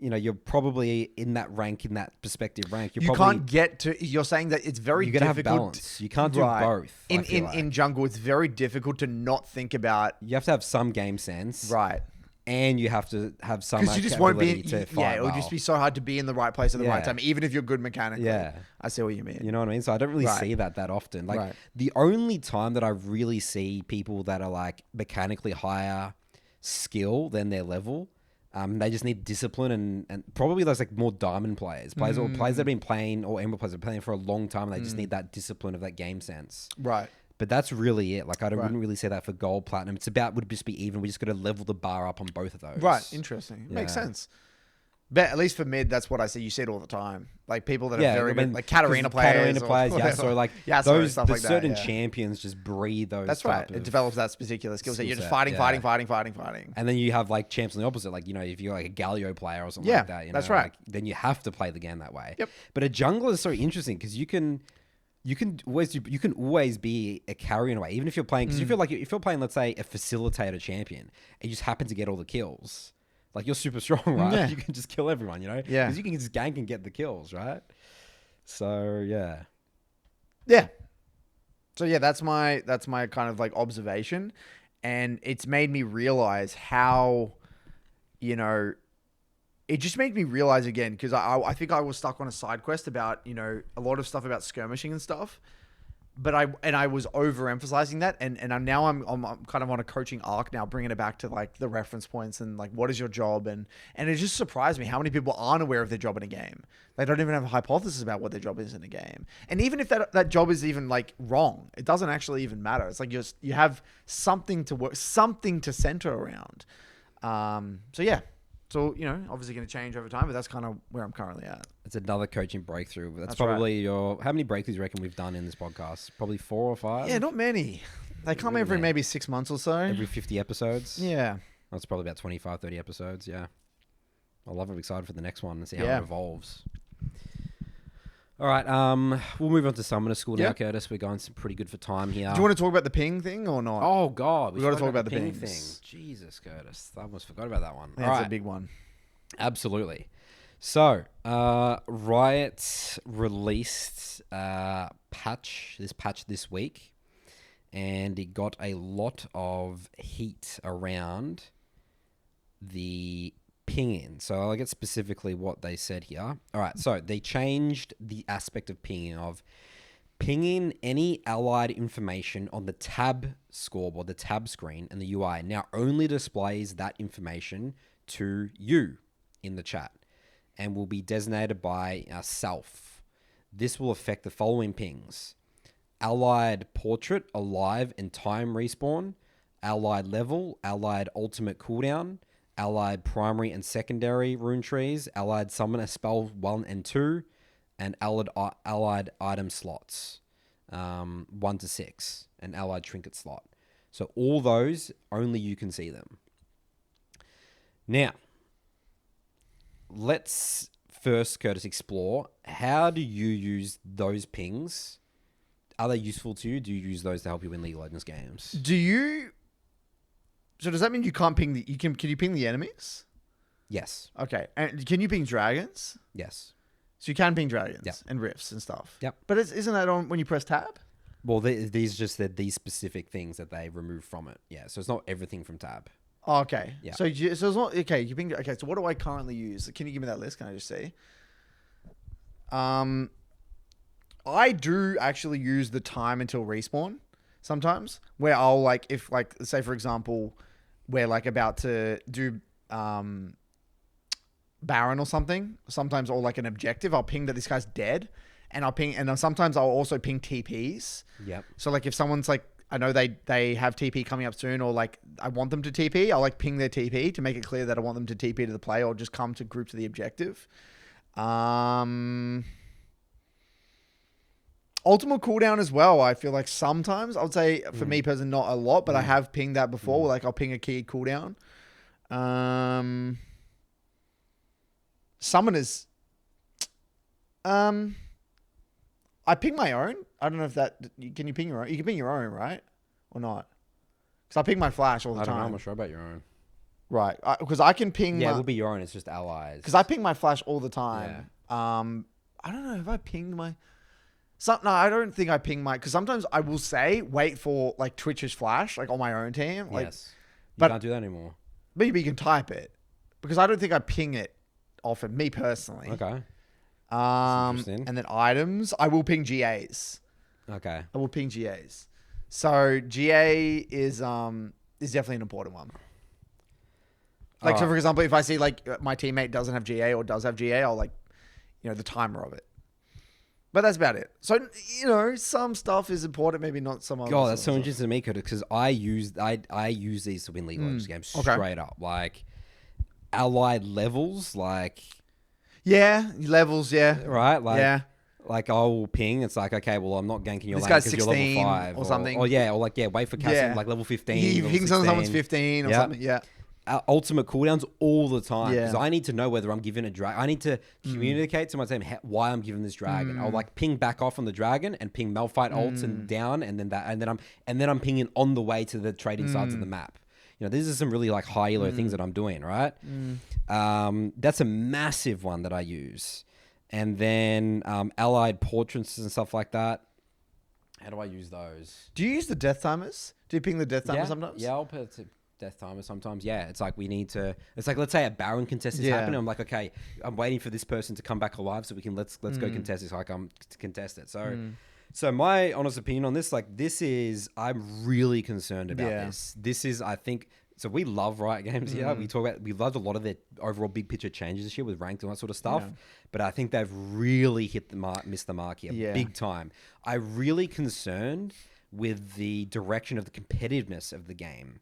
you're probably in that rank, in that perspective rank. You're saying that it's very difficult. You gotta have balance. You can't do both. In jungle, it's very difficult to not think about. You have to have some game sense. Right. And you have to have some because you just won't be to fight it would just be so hard to be in the right place at the right time, even if you're good mechanically. Yeah. I see what you mean. You know what I mean? So I don't really see that often. Like, the only time that I really see people that are like mechanically higher skill than their level, they just need discipline and probably those like more diamond players or players that have been playing, or emerald players that have been playing for a long time. And they just need that discipline of that game sense. Right. But that's really it. Like, wouldn't really say that for gold, platinum. Would just be even. We just got to level the bar up on both of those. Right. Interesting. Makes sense. But at least for mid, that's what I see. You see it all the time. Like people that are very good, like Katarina 'cause players. Katarina players, yeah. So like Yasuo, those, stuff the like that, certain yeah. champions just breed those. That's type right. of- It develops that particular skill set. You're just set, fighting, yeah. fighting. And then you have like champs on the opposite, like, you know, if you're like a Galio player or something Yeah, like that, you know, that's right. like, then you have to play the game that way. Yep. But a jungler is so interesting because you can always be a carry in a way, even if you're playing, because you feel like if you're playing, let's say, a facilitator champion, and you just happen to get all the kills, like you're super strong, right? Yeah. You can just kill everyone, you know? Yeah. Because you can just gank and get the kills, right? So yeah. Yeah. So yeah, that's my kind of like observation, and it's made me realize how, you know, it just made me realize again, because I think I was stuck on a side quest about, you know, a lot of stuff about skirmishing and stuff, but I was overemphasizing that, and I'm kind of on a coaching arc now, bringing it back to like the reference points and like what is your job, and it just surprised me how many people aren't aware of their job in a game. They don't even have a hypothesis about what their job is in a game, and even if that job is even like wrong, it doesn't actually even matter. It's like you have something to work, something to center around. So yeah. So, you know, obviously going to change over time, but that's kind of where I'm currently at. It's another coaching breakthrough. That's right. probably how many breakthroughs do you reckon we've done in this podcast? Probably 4 or 5? Yeah, not many. They come every maybe 6 months or so. Every 50 episodes? Yeah. That's probably about 25, 30 episodes, yeah. I love it. I'm excited for the next one and see how Yeah. it evolves. All right, we'll move on to SummonerSchool now, Yeah. Curtis. We're going pretty good for time here. Do you want to talk about the ping thing or not? Oh, God. We gotta forgot talk about the ping pings. Jesus, Curtis. I almost forgot about that one. That's All a right. big one. Absolutely. So, Riots released patch this week, and it got a lot of heat around the pinging. So I'll get specifically what they said here. All right, so they changed the aspect of pinging of pinging any allied information on the tab scoreboard, the tab screen, and the UI now only displays that information to you in the chat and will be designated by self. This will affect the following pings: allied portrait, alive and time respawn, allied level, allied ultimate cooldown, allied primary and secondary rune trees, allied summon a spell 1 and 2, and allied item slots 1 to 6, and allied trinket slot. So all those, only you can see them. Now, let's first, Curtis, explore how do you use those pings? Are they useful to you? Do you use those to help you win League of Legends games? Do you... So does that mean you can't ping the... Can you ping the enemies? Yes. Okay. And can you ping dragons? Yes. So you can ping dragons Yep. and rifts and stuff. Yep. But isn't that on when you press tab? Well, these these specific things that they remove from it. Yeah. So it's not everything from tab. Oh, okay. Yeah. So it's not... Okay, you ping... Okay, so what do I currently use? Can you give me that list? Can I just see? I do actually use the time until respawn sometimes, where I'll like, if like, say for example, we're like about to do Baron or something, sometimes, or like an objective, I'll ping that this guy's dead, and I'll ping, and sometimes I'll also ping TPs. Yep. So like if someone's like, I know they have TP coming up soon, or like I want them to TP, I'll like ping their TP to make it clear that I want them to TP to the play or just come to group to the objective. Ultimate cooldown as well. I feel like sometimes, I would say for me personally, not a lot, but I have pinged that before. Like I'll ping a key cooldown. Summoners. I ping my own. I don't know if that, can you ping your own? You can ping your own, right? Or not? Because I ping my flash all the I don't know. I'm time. not sure about your own. Right. Because I can ping Yeah, it my, will be your own. It's just allies. because I ping my flash all the time. I don't know if I pinged my... No, I don't think I ping my... Because sometimes I will say, wait for like Twitch's flash, like on my own team. Like, yes. You but- can't do that anymore. maybe you can type it. Because I don't think I ping it often, me personally. Okay. interesting. And then items, I will ping GAs. Okay. I will ping GAs. So GA is definitely an important one. Like, so for example, if I see like my teammate doesn't have GA or does have GA, I'll like, the timer of it. But that's about it. So, some stuff is important, maybe not some other God, that's so stuff. interesting to me, because I use these to win League of Legends games okay. straight up. Like allied levels, like Yeah, levels. Yeah, right? Like, yeah. like I'll ping. It's like, okay, well, I'm not ganking your This lane guy's because you're level 16 5 or something. Or wait for casting like level 15. He level pings on someone's 16. 15 or Yeah. something. Yeah. Ultimate cooldowns all the time because Yeah. I need to know whether I'm given a drag. I need to communicate to my team why I'm given this dragon. I'll like ping back off on the dragon and ping Malphite ults and down, and then I'm pinging on the way to the trading sides of the map. You know, these are some really like high elo things that I'm doing, right? That's a massive one that I use, and then allied portraits and stuff like that. How do I use those? Do you use the death timers? Do you ping the death timers sometimes? Yeah, I'll put it to death timer sometimes. Yeah, it's like we need to. It's like let's say a Baron contest is happening. I'm like, okay, I'm waiting for this person to come back alive so we can let's go contest this. Like I'm to contest it. So my honest opinion on this, like this is, I'm really concerned about this. This is, I think. So we love Riot Games here. We loved a lot of their overall big picture changes this year with ranked and that sort of stuff. But I think they've really missed the mark here big time. I'm really concerned with the direction of the competitiveness of the game.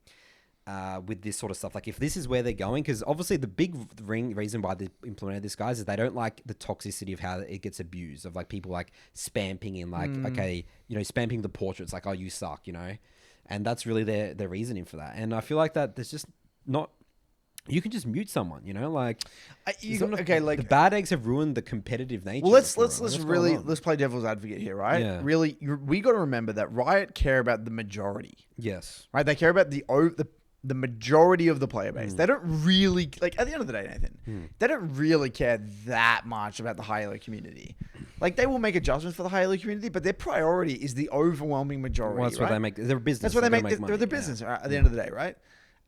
With this sort of stuff, like if this is where they're going, because obviously the big reason why they implemented this, guys, is they don't like the toxicity of how it gets abused, of like people like spam pinging, like okay, you know, spam ping the portraits, like oh you suck, you know, and that's really their reasoning for that. And I feel like that there's just not. You can just mute someone, you know, like the bad eggs have ruined the competitive nature. Well, let's play devil's advocate here, right? Yeah. Really, we got to remember that Riot care about the majority. Yes. Right? They care about the majority of the player base. They don't really, like, at the end of the day, Nathan, they don't really care that much about the high elo community. Like, they will make adjustments for the high elo community, but their priority is the overwhelming majority. Well, that's what they make. They're a business. That's what they make. Money. They're the business right, at the end of the day, right?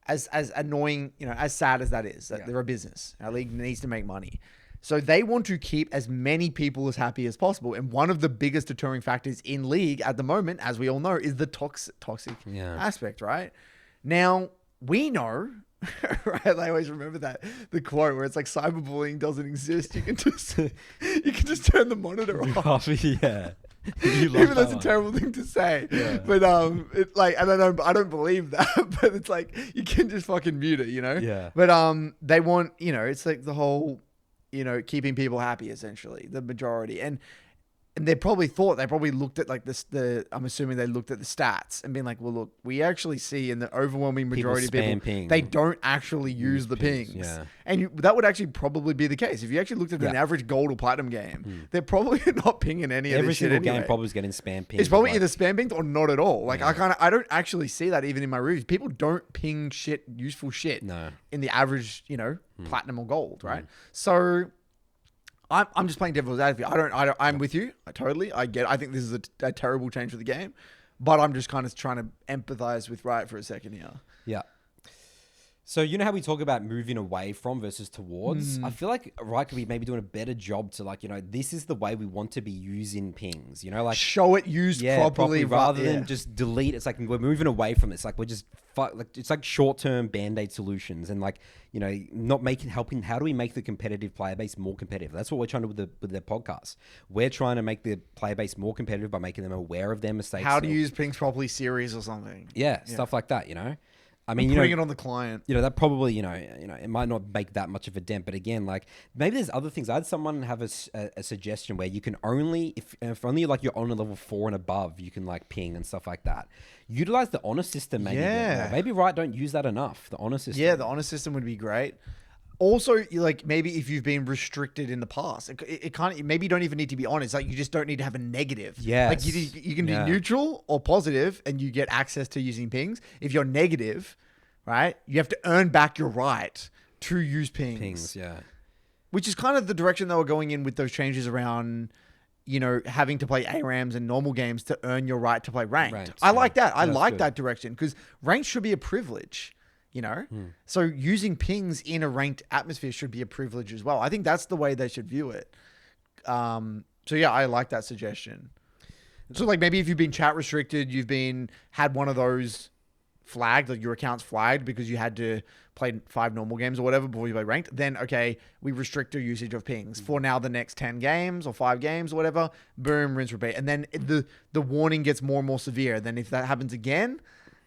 As annoying, you know, as sad as that is, that they're a business. Our league needs to make money. So they want to keep as many people as happy as possible. And one of the biggest deterring factors in league at the moment, as we all know, is the toxic aspect, right? Now, we know, right? I always remember the quote where it's like cyberbullying doesn't exist. You can just turn the monitor off. Yeah. Even that's a terrible thing to say. Yeah. But it like I don't believe that, but it's like you can just fucking mute it, you know? Yeah. But they want, you know, it's like the whole, you know, keeping people happy essentially, the majority. And they probably looked at like I'm assuming they looked at the stats and been like, well, look, we actually see in the overwhelming majority of people, they don't actually use the pings. Yeah. And that would actually probably be the case. If you actually looked at an average gold or platinum game, they're probably not pinging any of this shit Every single anyway. game probably is getting spam pinged. It's probably either spam pinged or not at all. Like I don't actually see that even in my reviews. People don't ping useful shit in the average, you know, platinum or gold, right? So I'm just playing devil's advocate. I'm with you. I get it. I think this is a terrible change for the game, but I'm just kind of trying to empathize with Riot for a second here. Yeah. So you know how we talk about moving away from versus towards? I feel like Riot could be maybe doing a better job to like, you know, this is the way we want to be using pings, you know, like show it used properly rather than just delete. It's like we're moving away from it. It's like we're just like it's like short-term band-aid solutions and like, you know, not helping. How do we make the competitive player base more competitive? That's what we're trying to do with the podcast. We're trying to make the player base more competitive by making them aware of their mistakes. How to use pings properly series or something. Yeah, stuff like that, you know. I mean, putting it on the client. You know, that probably, you know, it might not make that much of a dent, but again, like maybe there's other things. I had someone have a suggestion where you can only, if only like you're on a level 4 and above, you can like ping and stuff like that. Utilize the honor system, maybe. Yeah. Maybe Riot don't use that enough. The honor system. Yeah, the honor system would be great. Also, like maybe if you've been restricted in the past, it can't. Maybe you don't even need to be honest. Like you just don't need to have a negative. Yeah, like you can be neutral or positive, and you get access to using pings. If you're negative, right, you have to earn back your right to use pings. Yeah, which is kind of the direction they were going in with those changes around, you know, having to play ARAMs and normal games to earn your right to play ranked. I like that. I like that direction because ranked should be a privilege. You know, so using pings in a ranked atmosphere should be a privilege as well. I think that's the way they should view it. So yeah, I like that suggestion. So like maybe if you've been chat restricted, had one of those flagged, like your account's flagged because you had to play 5 normal games or whatever before you play ranked, then okay, we restrict your usage of pings for now the next 10 games or 5 games or whatever. Boom, rinse, repeat. And then the warning gets more and more severe. Then if that happens again,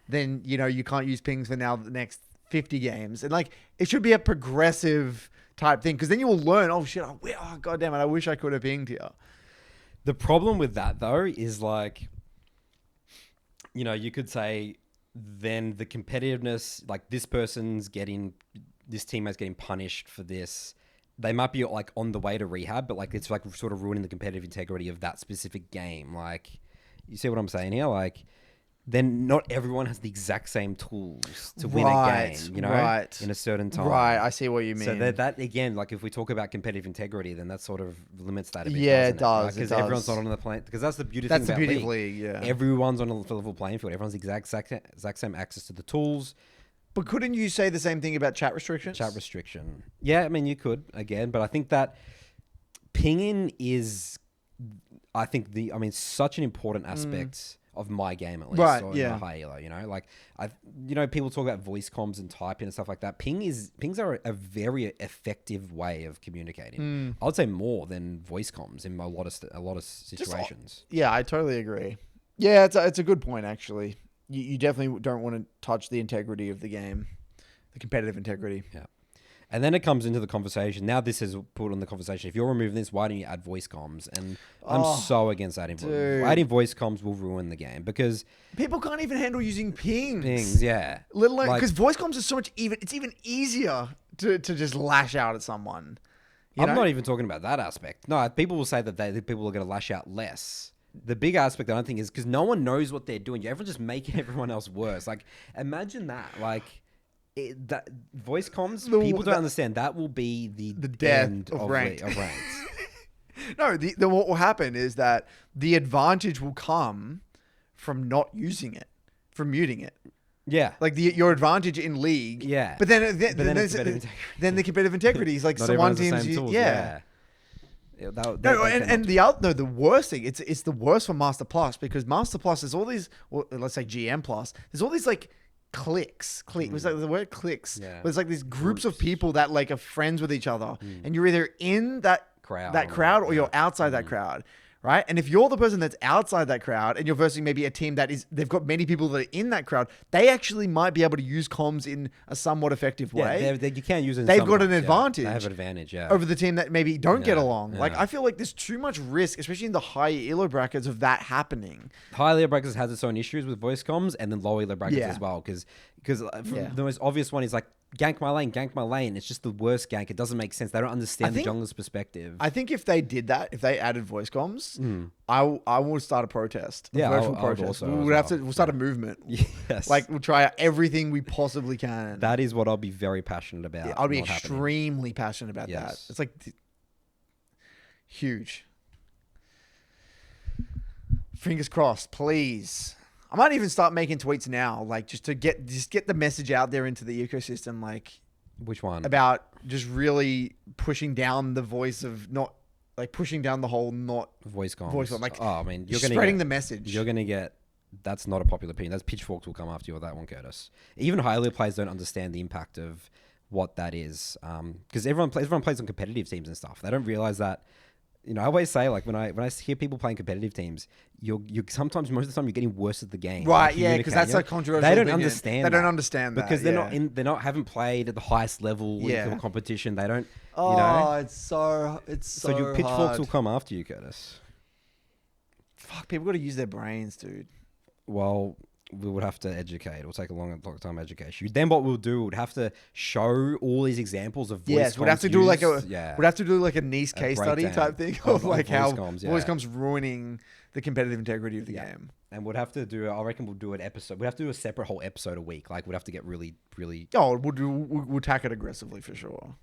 then, you know, you can't use pings for now the next 50 games. And like, it should be a progressive type thing. Because then you will learn, oh shit, oh god damn it, I wish I could have pinged here. The problem with that though is like, you know, you could say then the competitiveness, like this teammate's getting punished for this. They might be like on the way to rehab, but like it's like sort of ruining the competitive integrity of that specific game. Like, you see what I'm saying here? Like, then not everyone has the exact same tools to win a game, you know, in a certain time. Right, I see what you mean. So that again, like if we talk about competitive integrity, then that sort of limits that a bit. Yeah, it does. Because everyone's not on the plane. Because that's the beauty thing about League. Yeah. Everyone's on a level playing field. Everyone's exact same access to the tools. But couldn't you say the same thing about chat restrictions? Chat restriction. Yeah, I mean, you could, again, but I think that pinging is, such an important aspect of my game, at least. Right, or yeah. in the high elo, you know? Like, people talk about voice comms and typing and stuff like that. Pings are a very effective way of communicating. I would say more than voice comms in a lot of situations. Yeah, I totally agree. Yeah, it's a good point, actually. You definitely don't want to touch the integrity of the game, the competitive integrity. Yeah. And then it comes into the conversation. Now this is put on the conversation. If you're removing this, why don't you add voice comms? And I'm so against adding voice. Adding voice comms will ruin the game because people can't even handle using pings. Pings, yeah. Let alone because voice comms is so much it's even easier to just lash out at someone. I'm not even talking about that aspect. No, people will say that people are going to lash out less. The big aspect I don't think is because no one knows what they're doing. Everyone's just making everyone else worse. Like, imagine that. Like, that voice comms, people don't understand. That will be the death end of ranks. No, what will happen is that the advantage will come from not using it, from muting it. Yeah. Like your advantage in League. Yeah. But then the competitive integrity is like Not some one team's same tools, the worst thing, it's the worst for Master Plus because Master Plus is all these, well, let's say GM Plus, there's all these like cliques. It was like the word cliques. Yeah. There's like these groups of people that like are friends with each other, and you're either in that crowd or you're outside that crowd. Right. And if you're the person that's outside that crowd and you're versing maybe a team they've got many people that are in that crowd, they actually might be able to use comms in a somewhat effective way. You can't use it. They've got an advantage. They have an advantage, over the team that maybe don't get along. Yeah. Like, I feel like there's too much risk, especially in the high elo brackets, of that happening. High elo brackets has its own issues with voice comms, and then low elo brackets as well. Because the most obvious one is like, gank my lane. It's just the worst gank. It doesn't make sense. They don't understand the jungler's perspective. I think if they did that, if they added voice comms, I would start a protest. A virtual protest. We'll start a movement. Yes. Like, we'll try everything we possibly can. That is what I'll be very passionate about. I'll be extremely passionate about that. It's like huge. Fingers crossed, please. I might even start making tweets now, like just to get the message out there into the ecosystem, like which one? About just really pushing down the voice of not like pushing down the whole not voice comms. Like, you're spreading the message. You're gonna get. That's not a popular opinion. That's pitchforks will come after you with that one, Curtis. Even high elo players don't understand the impact of what that is, because everyone plays on competitive teams and stuff. They don't realize that. You know, I always say, like, when I hear people playing competitive teams, you're sometimes, most of the time, you're getting worse at the game. Right, yeah, because that's a controversial They don't understand. They don't understand that because they're haven't played at the highest level of competition. They don't. Oh, you know? it's so your pitchforks will come after you, Curtis. Fuck, people got to use their brains, dude. Well, we would have to educate. It'll take a long time education. Then what we'll do, we'd have to show all these examples of voice Yes, we'd have to do like a nice case study type thing of like how voice comms ruining the competitive integrity of the game. And we'd have to do. I reckon we'll do an episode. We'd have to do a separate whole episode a week. Like we'd have to get really. Oh, we'll tack it aggressively for sure.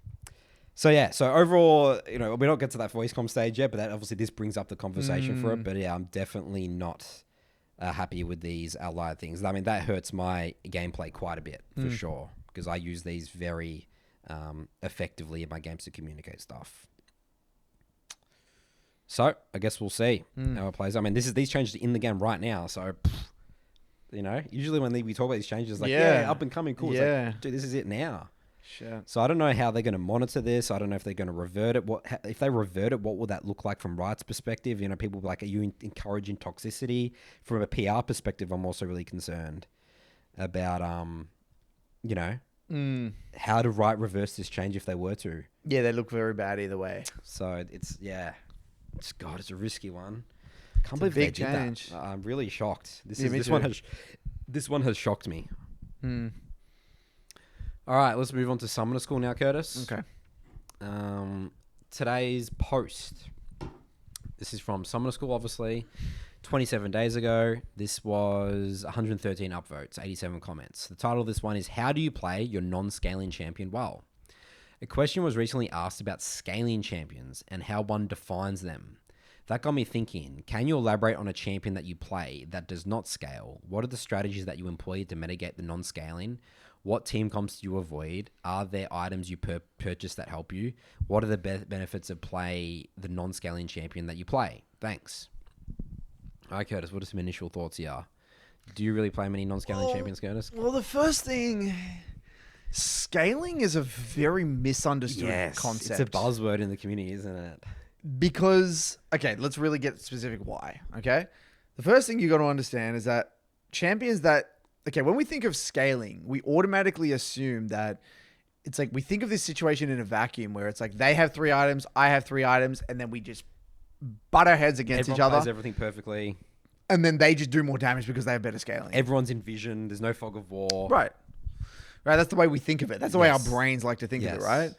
So yeah, so overall, you know, we don't get to that voice comm stage yet, but that obviously this brings up the conversation for it. But yeah, I'm definitely not happy with these allied things. I mean, that hurts my gameplay quite a bit for sure because I use these very effectively in my games to communicate stuff. So I guess we'll see how it plays. I mean, these changes are in the game right now, so you know, usually when we talk about these changes, like up and coming, cool. It's like, dude, this is it now. Shit. So I don't know how they're going to monitor this. I don't know if they're going to revert it. If they revert it, what will that look like from Riot's perspective? You know, people will be like, are you encouraging toxicity? From a PR perspective, I'm also really concerned about, you know, how to reverse this change if they were to. Yeah, they look very bad either way. So it's it's a risky one. Can't believe big they did change. that. I'm really shocked. Yeah, me This one has shocked me. All right, let's move on to SummonerSchool now, Curtis. Okay. Today's post. This is from SummonerSchool, obviously. 27 days ago. This was 113 upvotes, 87 comments. The title of this one is How Do You Play Your Non-Scaling Champion Well? A question was recently asked about scaling champions and how one defines them. That got me thinking, can you elaborate on a champion that you play that does not scale? What are the strategies that you employ to mitigate the non-scaling? What team comps do you avoid? Are there items you purchase that help you? What are the benefits of play the non-scaling champion that you play? Thanks. All right, Curtis, what are some initial thoughts here? Do you really play many non-scaling champions, Curtis? Well, the first thing, scaling is a very misunderstood concept. It's a buzzword in the community, isn't it? Because, okay, let's really get specific why, okay? The first thing you got to understand is that champions that, okay, when we think of scaling, we automatically assume that it's like we think of this situation in a vacuum where it's like they have 3 items, I have 3 items, and then we just butt our heads against Everyone each other. plays everything perfectly. And then they just do more damage because they have better scaling. Everyone's in vision. There's no fog of war. Right. Right. That's the way we think of it. That's the way our brains like to think of it, right?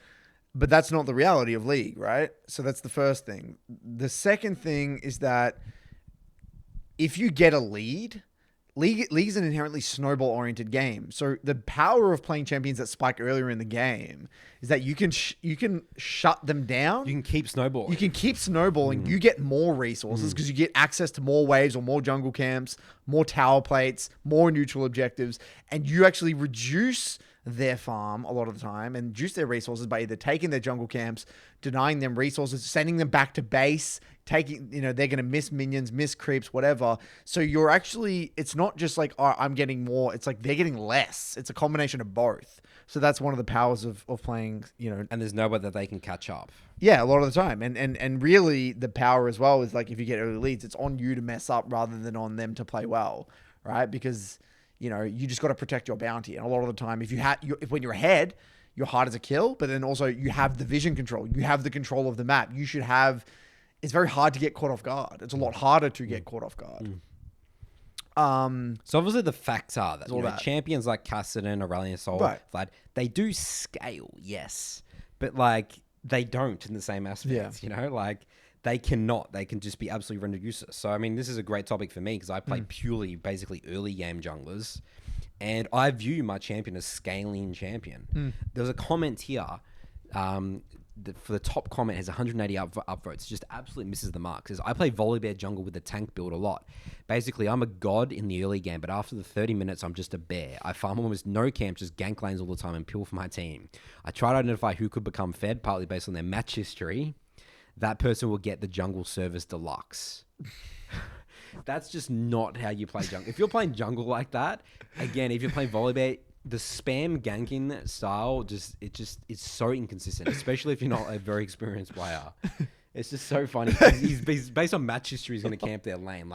But that's not the reality of League, right? So that's the first thing. The second thing is that if you get a lead, League is an inherently snowball-oriented game. So the power of playing champions that spike earlier in the game is that you can shut them down. You can keep snowballing. You can keep snowballing. You get more resources because you get access to more waves or more jungle camps, more tower plates, more neutral objectives, and you actually reduce their farm a lot of the time and reduce their resources by either taking their jungle camps, denying them resources, sending them back to base, taking, they're going to miss minions, miss creeps, whatever. So you're actually, it's not just like, oh, I'm getting more. It's like they're getting less. It's a combination of both. So that's one of the powers of playing, And there's no way that they can catch up. Yeah, a lot of the time. And really the power as well is like if you get early leads, it's on you to mess up rather than on them to play well, right? Because you just got to protect your bounty. And a lot of the time, when you're ahead, you're harder to kill, but then also you have the vision control. You have the control of the map. It's very hard to get caught off guard. It's a lot harder to get caught off guard. So obviously the facts are that, champions like Kassadin, Aurelian Sol, Vlad, they do scale, yes. But they don't in the same aspects, they cannot. They can just be absolutely rendered useless. So, I mean, this is a great topic for me because I play purely, basically, early game junglers. And I view my champion as scaling champion. There was a comment here. For the top comment has 180 upvotes. Just absolutely misses the mark. Says, I play Volibear jungle with the tank build a lot. Basically, I'm a god in the early game, but after the 30 minutes, I'm just a bear. I farm almost no camps, just gank lanes all the time and peel for my team. I try to identify who could become fed, partly based on their match history. That person will get the jungle service deluxe. That's just not how you play jungle. If you're playing jungle like that, again, if you're playing Volibear, the spam ganking style it's so inconsistent, especially if you're not a very experienced player. It's just so funny. He's based on match history, he's going to camp their lane.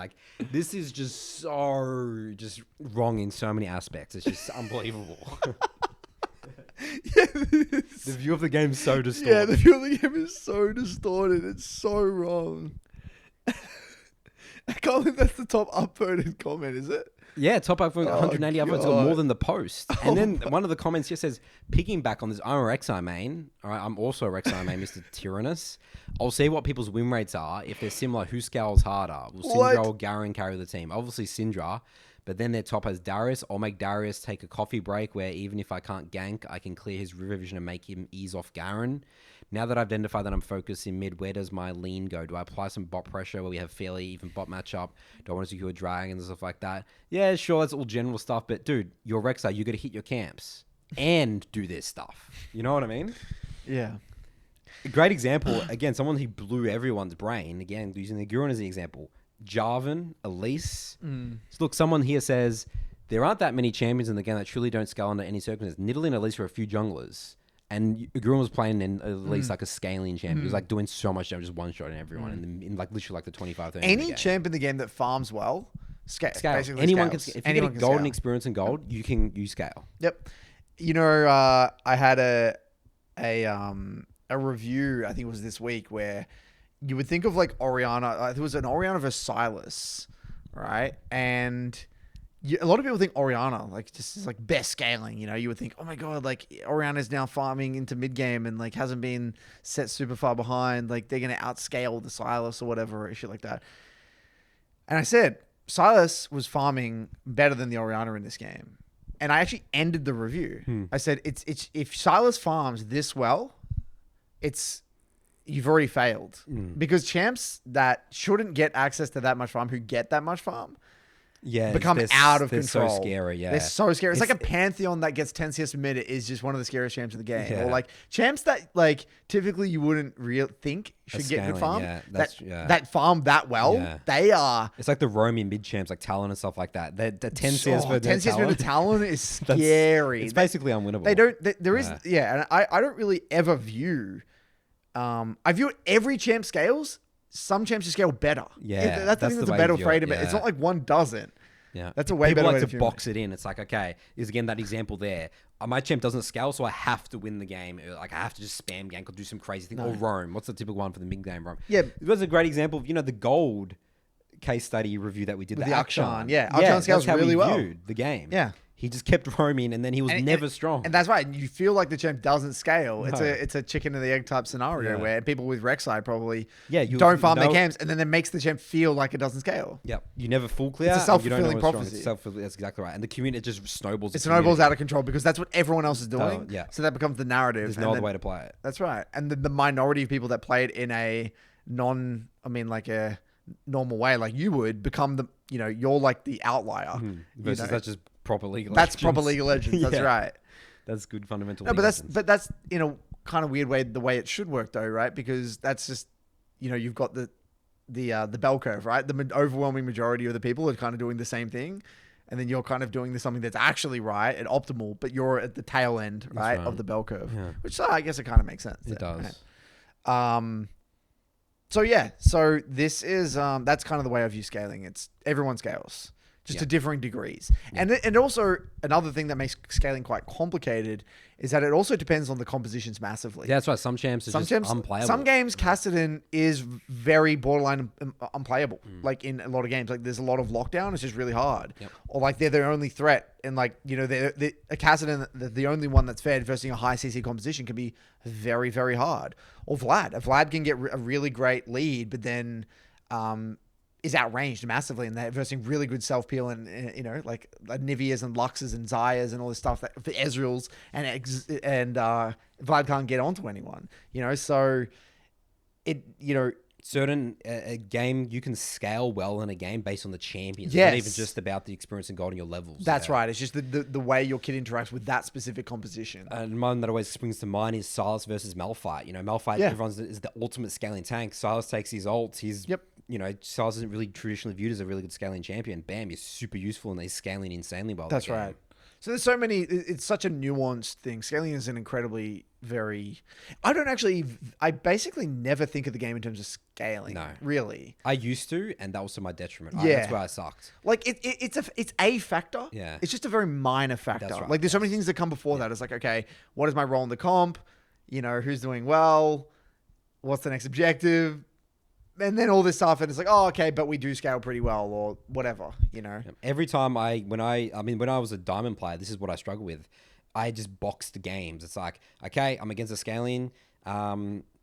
This is just so wrong in so many aspects. It's just unbelievable. The view of the game is so distorted. Yeah, the view of the game is so distorted. It's so wrong. I can't believe that's the top upvoted comment, is it? Yeah, top up for 180 upvotes, got more than the post. And then one of the comments here says, picking back on this, I'm a Rek'Sai main. All right, I'm also a Rek'Sai main, Mr. Tyrannus. I'll see what people's win rates are. If they're similar, who scales harder? Will Syndra or Garen carry the team? Obviously Syndra, but then their top has Darius. I'll make Darius take a coffee break where even if I can't gank, I can clear his river vision and make him ease off Garen. Now that I've identified that I'm focused in mid, where does my lean go? Do I apply some bot pressure where we have fairly even bot matchup? Do I want to secure dragons and stuff like that? Yeah, sure, that's all general stuff. But dude, you're Rek'Sai, you got to hit your camps and do this stuff. You know what I mean? Yeah. A great example, again, someone who blew everyone's brain, again, using the Gurun as the example. Jarvan, Elise. So look, someone here says, there aren't that many champions in the game that truly don't scale under any circumstances. Nidalee and Elise are a few junglers. And Gurun was playing in at least like a scaling champion. He was like doing so much damage, just one-shotting everyone in literally the 25, 30 Any champ in the game that farms well, scale. Anyone can scale. If you get gold and experience in gold, you scale. Yep. I had a review, I think it was this week, where you would think of like Oriana. There was an Oriana versus Silas, right? And a lot of people think Oriana like just is like best scaling. You would think, oh my god, like Oriana's now farming into mid game and like hasn't been set super far behind. Like they're gonna outscale the Silas or whatever or shit like that. And I said Silas was farming better than the Oriana in this game. And I actually ended the review. I said, it's if Silas farms this well, you've already failed. Because champs that shouldn't get access to that much farm, who get that much farm, become out of control. They're so scary, They're so scary. It's like a Pantheon that gets 10 CS per minute is just one of the scariest champs in the game. Yeah. Or like champs that like typically you wouldn't think should get good farm. That farm that well, they are. It's like the roaming mid champs like Talon and stuff like that. The 10 CS per 10 CS per Talon is scary. It's basically unwinnable. There is, and I don't really ever view, I view every champ scales. Some champs just scale better. Yeah, that's the thing that's a better way to. It's not like one doesn't. Yeah, that's a way People better like way to box it in. It's like, okay, is again that example there. My champ doesn't scale, so I have to win the game. Like I have to just spam gank or do some crazy thing or roam. What's the typical one for the mid game roam? Yeah, it was a great example of the gold case study review that we did. With the Akshan. Yeah, Akshan scales really well. Viewed the game. Yeah. He just kept roaming, and then he was never strong. And that's right. You feel like the champ doesn't scale. No. It's a chicken and the egg type scenario where people with Rek'Sai probably don't farm their camps, and then it makes the champ feel like it doesn't scale. Yep. You never full clear. It's a self-fulfilling prophecy. That's exactly right. And the community just snowballs. It snowballs out of control because that's what everyone else is doing. So that becomes the narrative. There's no other way to play it. That's right. And the minority of people that play it in a like a normal way, like you would, become you're like the outlier. Versus that's just proper League of Legends. That's proper League of Legends. That's right. That's good fundamental. No, but that's in a kind of weird way the way it should work though, right? Because that's just you've got the bell curve, right? The overwhelming majority of the people are kind of doing the same thing, and then you're kind of doing something that's actually right and optimal, but you're at the tail end, right, of the bell curve, which I guess it kind of makes sense. It does. Right? So this is that's kind of the way I view scaling. It's everyone scales. Just to differing degrees. Yeah. And also another thing that makes scaling quite complicated is that it also depends on the compositions massively. Yeah, that's right. Some champs are just unplayable. Some games, Kassadin is very borderline unplayable. Like in a lot of games, like there's a lot of lockdown. It's just really hard. Yep. Or like they're their only threat. And like, a Kassadin, the only one that's fed versus a high CC composition can be very, very hard. Or Vlad. A Vlad can get a really great lead, but then... is outranged massively, and they're versing really good self peel and like Niveas and Luxes and Zayas and all this stuff that for Ezreals and Vlad can't get onto anyone. So it certain a game you can scale well in a game based on the champions. It's not even just about the experience and gold in your levels. That's right. It's just the way your kit interacts with that specific composition. And one that always springs to mind is Silas versus Malphite. Malphite, everyone's is the ultimate scaling tank. Silas takes his ults. Silas isn't really traditionally viewed as a really good scaling champion. Bam, he's super useful and he's scaling insanely well. That's right. So there's so many, it's such a nuanced thing. Scaling is an incredibly I basically never think of the game in terms of scaling. No. Really. I used to, and that was to my detriment. That's where I sucked. Like it's a factor. Yeah. It's just a very minor factor. That's right. Like there's so many things that come before that. It's like, okay, what is my role in the comp? Who's doing well? What's the next objective? And then all this stuff, and it's like, oh, okay, but we do scale pretty well, or whatever, Every time when I was a diamond player, this is what I struggle with. I just boxed the games. It's like, okay, I'm against a scaling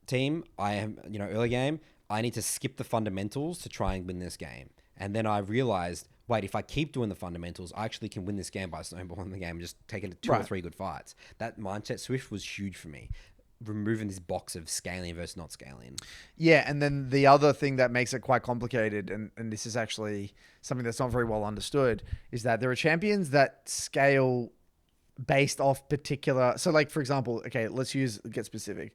team. I am, early game. I need to skip the fundamentals to try and win this game. And then I realized, wait, if I keep doing the fundamentals, I actually can win this game by snowballing the game and just taking 2 or 3 good fights. That mindset switch was huge for me. Removing this box of scaling versus not scaling. Yeah, and then the other thing that makes it quite complicated, and this is actually something that's not very well understood, is that there are champions that scale based off particular... So like, for example, okay, let's get specific.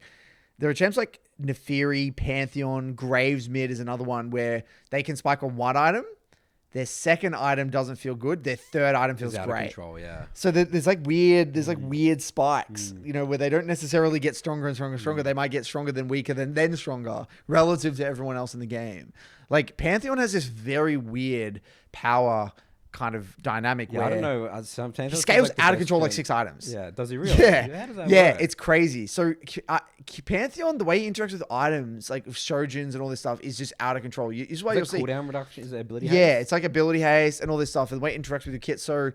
There are champs like Neferi, Pantheon, Graves mid is another one where they can spike on one item. Their second item doesn't feel good. Their third item feels out great. Of control, yeah. So there's weird spikes, where they don't necessarily get stronger and stronger and stronger. They might get stronger than weaker then stronger relative to everyone else in the game. Like Pantheon has this very weird power kind of dynamic Yeah, where I don't know. Sometimes he scales out of control like 6 items. Yeah, does he really? Yeah, How does that yeah, work? it's crazy. So Pantheon, the way he interacts with items, like with Shojins and all this stuff, is just out of control. This is why you'll Is see. it cooldown reduction? Is it ability? Yeah, haste? it's like ability haste and all this stuff, and the way it interacts with your kit. So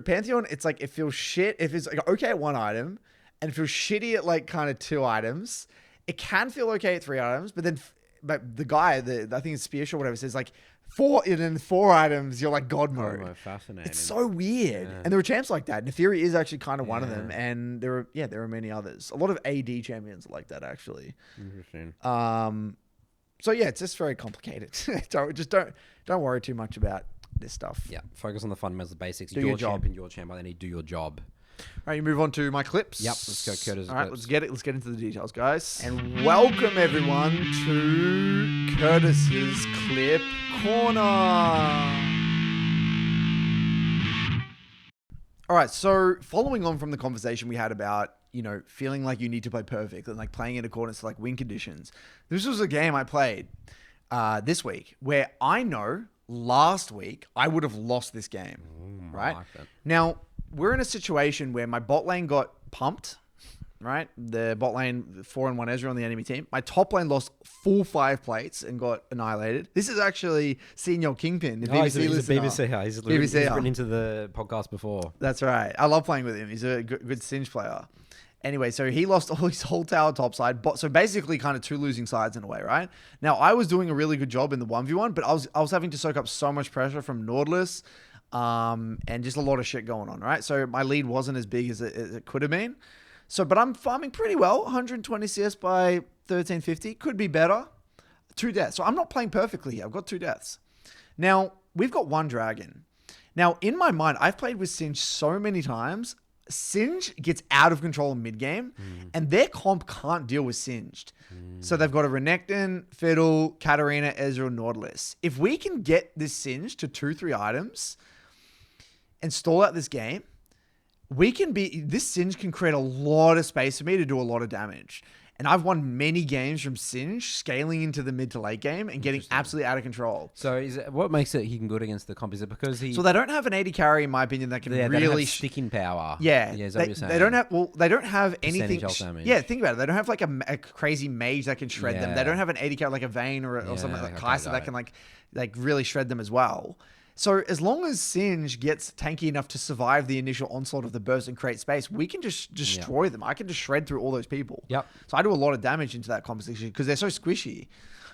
Pantheon, it's like it feels shit if it's like okay at 1 item, and it feels shitty at like kind of 2 items. It can feel okay at 3 items, but then but the guy, I think it's Spearsh or whatever, says like 4 and then 4 items, you're like God mode. Oh, fascinating. It's so weird. Yeah. And there are champs like that. Neferi is actually kind of one of them, and there are many others. A lot of AD champions are like that actually. Interesting. So yeah, it's just very complicated. Don't worry too much about this stuff. Yeah, focus on the fundamentals, the basics. Do your your job. champion, your champ. Then you do your job. All right, you move on to my clips. Yep, let's go, Curtis. All right, let's get it. Let's get into the details, guys. And welcome everyone to Curtis's Clip Corner. All right, so following on from the conversation we had about, feeling like you need to play perfect and like playing in accordance to like win conditions. This was a game I played this week where I know last week I would have lost this game, right? like that. Now, we're in a situation where my bot lane got pumped, right? The bot lane 4-1 Ezra on the enemy team. My top lane lost full 5 plates and got annihilated. This is actually Senior Kingpin, the He's BBC a listener. BBC. He's BBC. written into the podcast before. That's right. I love playing with him. He's a good Singe player. Anyway, so he lost all his whole tower topside. So basically kind of 2 losing sides in a way, right? Now, I was doing a really good job in the 1v1, but I was having to soak up so much pressure from Nautilus and just a lot of shit going on, right? So my lead wasn't as big as it could have been. But I'm farming pretty well. 120 CS by 1350. Could be better. 2 deaths. So I'm not playing perfectly here. I've got 2 deaths. Now, we've got 1 dragon. Now, in my mind, I've played with Singe so many times. Singe gets out of control in mid-game, and their comp can't deal with Singed. So they've got a Renekton, Fiddle, Katarina, Ezreal, Nautilus. If we can get this Singe to 2-3 items and stall out this game, this Singe can create a lot of space for me to do a lot of damage. And I've won many games from Singe scaling into the mid to late game and getting absolutely out of control. So what makes it he can good against the comp? Is it because he? So they don't have an 80 carry, in my opinion, that can they really don't have sticking power. Yeah, Is that what you're saying? They don't have anything. health damage. Yeah, think about it. They don't have like a crazy mage that can shred them. They Yeah. don't have an 80 carry like a Vayne or something like okay, Kai'Sa got that it. can like really shred them as well. So as long as Singe gets tanky enough to survive the initial onslaught of the burst and create space, we can just destroy them. I can just shred through all those people. Yep. So I do a lot of damage into that composition because they're so squishy.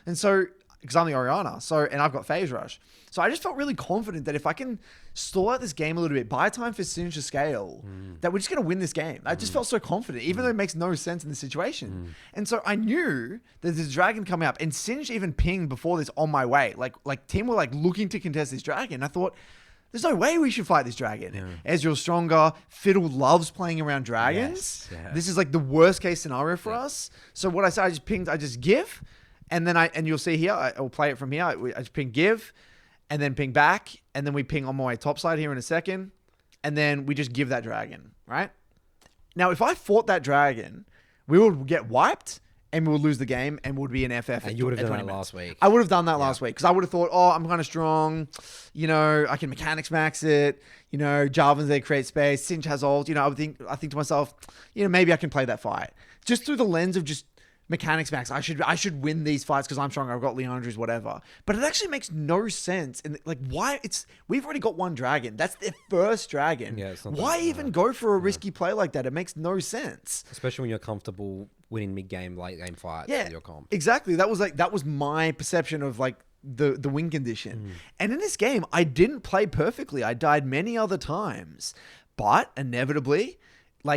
And so, because I'm the Orianna, and I've got Phase Rush. So I just felt really confident that if I can stall out this game a little bit, buy time for Singe to scale, that we're just going to win this game. I just felt so confident, even though it makes no sense in the situation. And so I knew that there's a dragon coming up, and Singe even pinged before this on my way. Like team were like looking to contest this dragon. I thought, there's no way we should fight this dragon. Ezreal's stronger. Fiddle loves playing around dragons. Yes. This is like the worst case scenario for us. So what I said, I just give. And then you'll see here, I'll play it from here. I just ping give, and then ping back, and then we ping on my way topside here in a second, and then we just give that dragon, right? Now, if I fought that dragon, we would get wiped, and we would lose the game, and would be an FF. And you would have at done 20 that minutes. last week. I would have done that last week, because I would have thought, I'm kind of strong, I can mechanics max it, Jarvan's there, create space, Singe has ult, I think to myself, maybe I can play that fight. Just through the lens of just mechanics max, I should win these fights because I'm stronger. I've got Leandre's, whatever. But it actually makes no sense. And why? We've already got 1 dragon. That's their first dragon. Yeah, it's not why that- even go for a risky play like that? It makes no sense. Especially when you're comfortable winning mid-game, late-game fights Yeah, with your comp. exactly. That was my perception of the win condition. And in this game, I didn't play perfectly. I died many other times, but inevitably,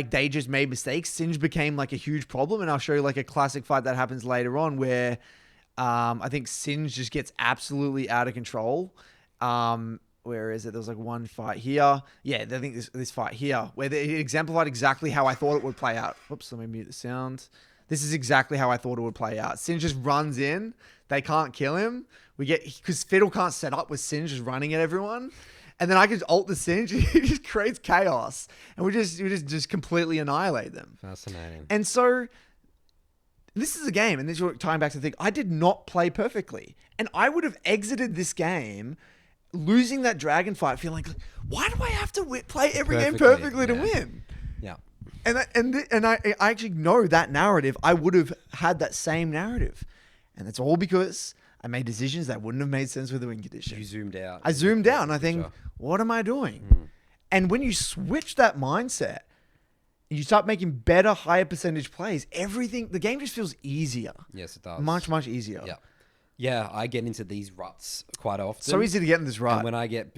they just made mistakes. Singe became a huge problem, and I'll show you a classic fight that happens later on where I think Singe just gets absolutely out of control. Where is it? There was 1 fight here. Yeah, I think this fight here where it exemplified exactly how I thought it would play out. Whoops, let me mute the sound. This is exactly how I thought it would play out. Singe just runs in. They can't kill him. Because Fiddle can't set up with Singe just running at everyone. And then I can just ult the Singe. It just creates chaos. And we just completely annihilate them. Fascinating. And so this is a game. And this is tying back to the thing. I did not play perfectly. And I would have exited this game losing that dragon fight, feeling like, why do I have to play every game Perfectly, perfectly to yeah. win? Yeah. And I actually know that narrative. I would have had that same narrative, and it's all because I made decisions that wouldn't have made sense with the win condition. You zoomed out. I zoomed out and I think, Picture. what am I doing? And when you switch that mindset, you start making better, higher percentage plays. The game just feels easier. Yes, it does. Much, much easier. Yeah. Yeah, I get into these ruts quite often. So easy to get in this rut. And when I get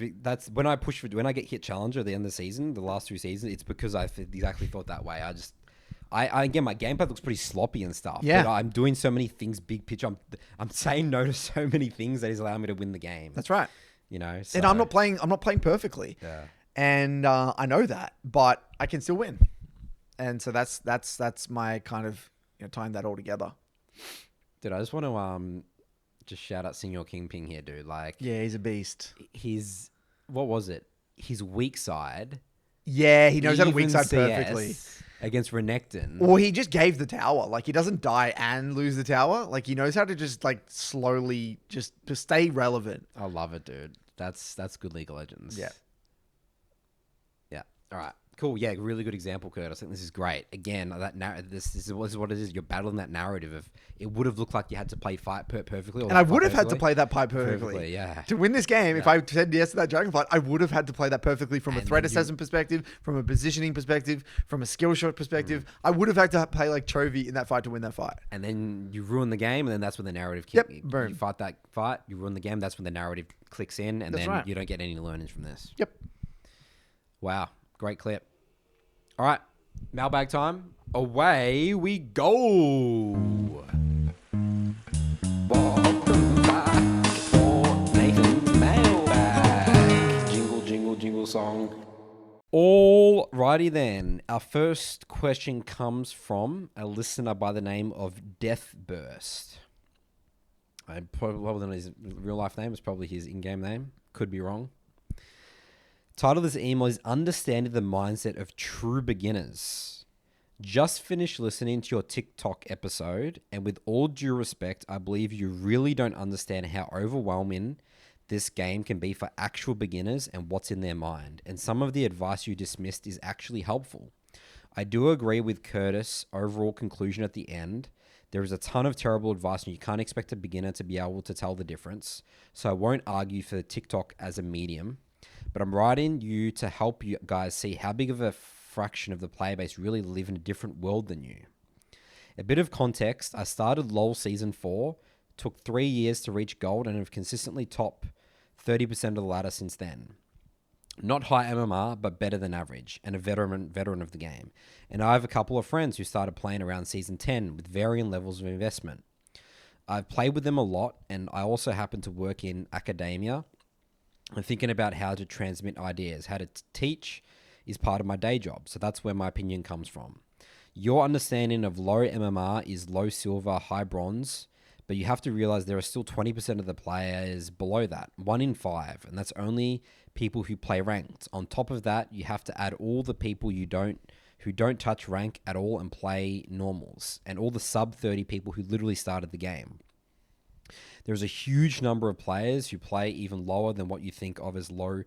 when I get hit challenger at the end of the season, the last 2 seasons, it's because I exactly thought that way. I again, my gameplay looks pretty sloppy and stuff. Yeah. But I'm doing so many things, big picture. I'm saying no to so many things that is allowing me to win the game. That's right. You know, And so, I'm not playing perfectly. Yeah. And I know that, but I can still win. And so that's my kind of tying that all together. Dude, I just want to just shout out Senior Kingpin here, dude. Like, Yeah, he's a beast. What was it? His weak side. Yeah, he knows how to weak even side CS perfectly. against Renekton. Or he just gave the tower. Like, he doesn't die and lose the tower. Like, he knows how to just like slowly just to stay relevant. I love it, dude. That's good League of Legends. Yeah. Yeah. All right. Cool. Yeah. Really good example, Kurt. I think this is great. Again, this is what it is. You're battling that narrative of it would have looked like you had to play fight perfectly. Or And I would have had to play that pipe perfectly. Yeah. To win this game, if I said yes to that dragon fight, I would have had to play that perfectly from a And threat then assessment perspective, from a positioning perspective, from a skill shot perspective. I would have had to play like Chovy in that fight to win that fight. And then you ruin the game, and then that's when the narrative Yep, you boom. fight that fight, you ruin the game, that's when the narrative clicks in, and That's then right. you don't get any learnings from this. Yep. Wow. Great clip. All right. Mailbag time. Away we go. Welcome back for Nathan's Mailbag. Jingle, jingle, jingle song. Alrighty then. Our first question comes from a listener by the name of DeathBurst. I probably not his real life name. It's probably his in-game name. Could be wrong. Title of this email is Understanding the Mindset of True Beginners. Just finished listening to your TikTok episode, and with all due respect, I believe you really don't understand how overwhelming this game can be for actual beginners and what's in their mind. And some of the advice you dismissed is actually helpful. I do agree with Curtis' overall conclusion at the end. There is a ton of terrible advice, and you can't expect a beginner to be able to tell the difference. So I won't argue for TikTok as a medium. But I'm writing you to help you guys see how big of a fraction of the player base really live in a different world than you. A bit of context, I started LoL Season 4, took 3 years to reach gold, and have consistently top 30% of the ladder since then. Not high MMR, but better than average, and a veteran of the game. And I have a couple of friends who started playing around Season 10 with varying levels of investment. I've played with them a lot, and I also happen to work in academia. I'm thinking about how to transmit ideas. How to teach is part of my day job, so that's where my opinion comes from. Your understanding of low MMR is low silver, high bronze, but you have to realize there are still 20% of the players below that, 1 in 5, and that's only people who play ranked. On top of that, you have to add all the people who don't touch rank at all and play normals, and all the sub 30 people who literally started the game. There's a huge number of players who play even lower than what you think of as low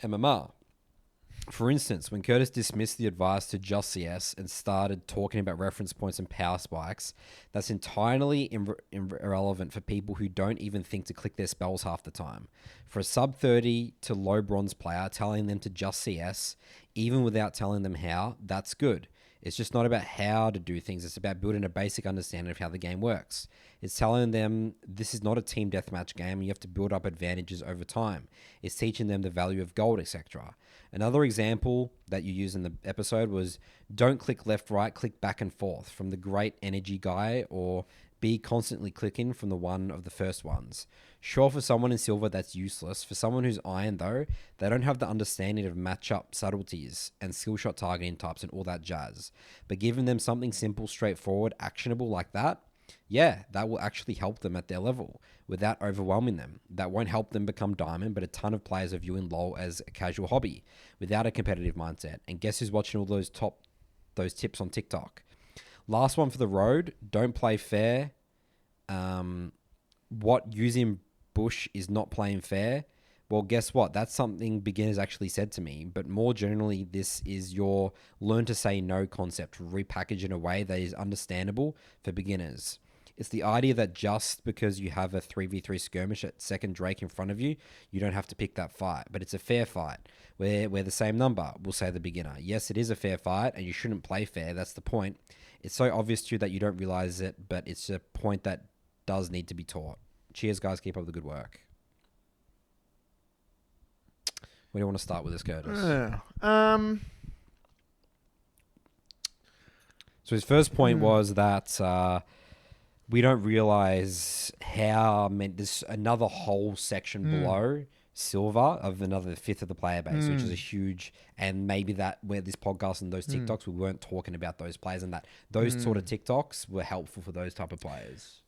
MMR. For instance, when Curtis dismissed the advice to just CS and started talking about reference points and power spikes, that's entirely irrelevant for people who don't even think to click their spells half the time. For a sub 30 to low bronze player, telling them to just CS, even without telling them how, that's good. It's just not about how to do things. It's about building a basic understanding of how the game works. It's telling them this is not a team deathmatch game and you have to build up advantages over time. It's teaching them the value of gold, etc. Another example that you used in the episode was don't click left, right, click back and forth from the great energy guy, or be constantly clicking from the one of the first ones. Sure, for someone in silver, that's useless. For someone who's iron, though, they don't have the understanding of matchup subtleties and skill shot targeting types and all that jazz. But giving them something simple, straightforward, actionable like that, yeah, that will actually help them at their level without overwhelming them. That won't help them become diamond, but a ton of players are viewing LoL as a casual hobby without a competitive mindset. And guess who's watching all those tips on TikTok? Last one for the road, don't play fair. What using Bush is not playing fair. Well, guess what? That's something beginners actually said to me. But more generally, this is your learn to say no concept, repackaged in a way that is understandable for beginners. It's the idea that just because you have a 3v3 skirmish at second Drake in front of you, you don't have to pick that fight. But it's a fair fight. We're the same number, we'll say the beginner. Yes, it is a fair fight, and you shouldn't play fair. That's the point. It's so obvious to you that you don't realize it, but it's a point that does need to be taught. Cheers, guys. Keep up the good work. Where do you want to start with this, Curtis? So his first point was that we don't realize how there's another whole section below silver of another fifth of the player base, which is a huge, and maybe that where this podcast and those TikToks, we weren't talking about those players, and that those sort of TikToks were helpful for those type of players.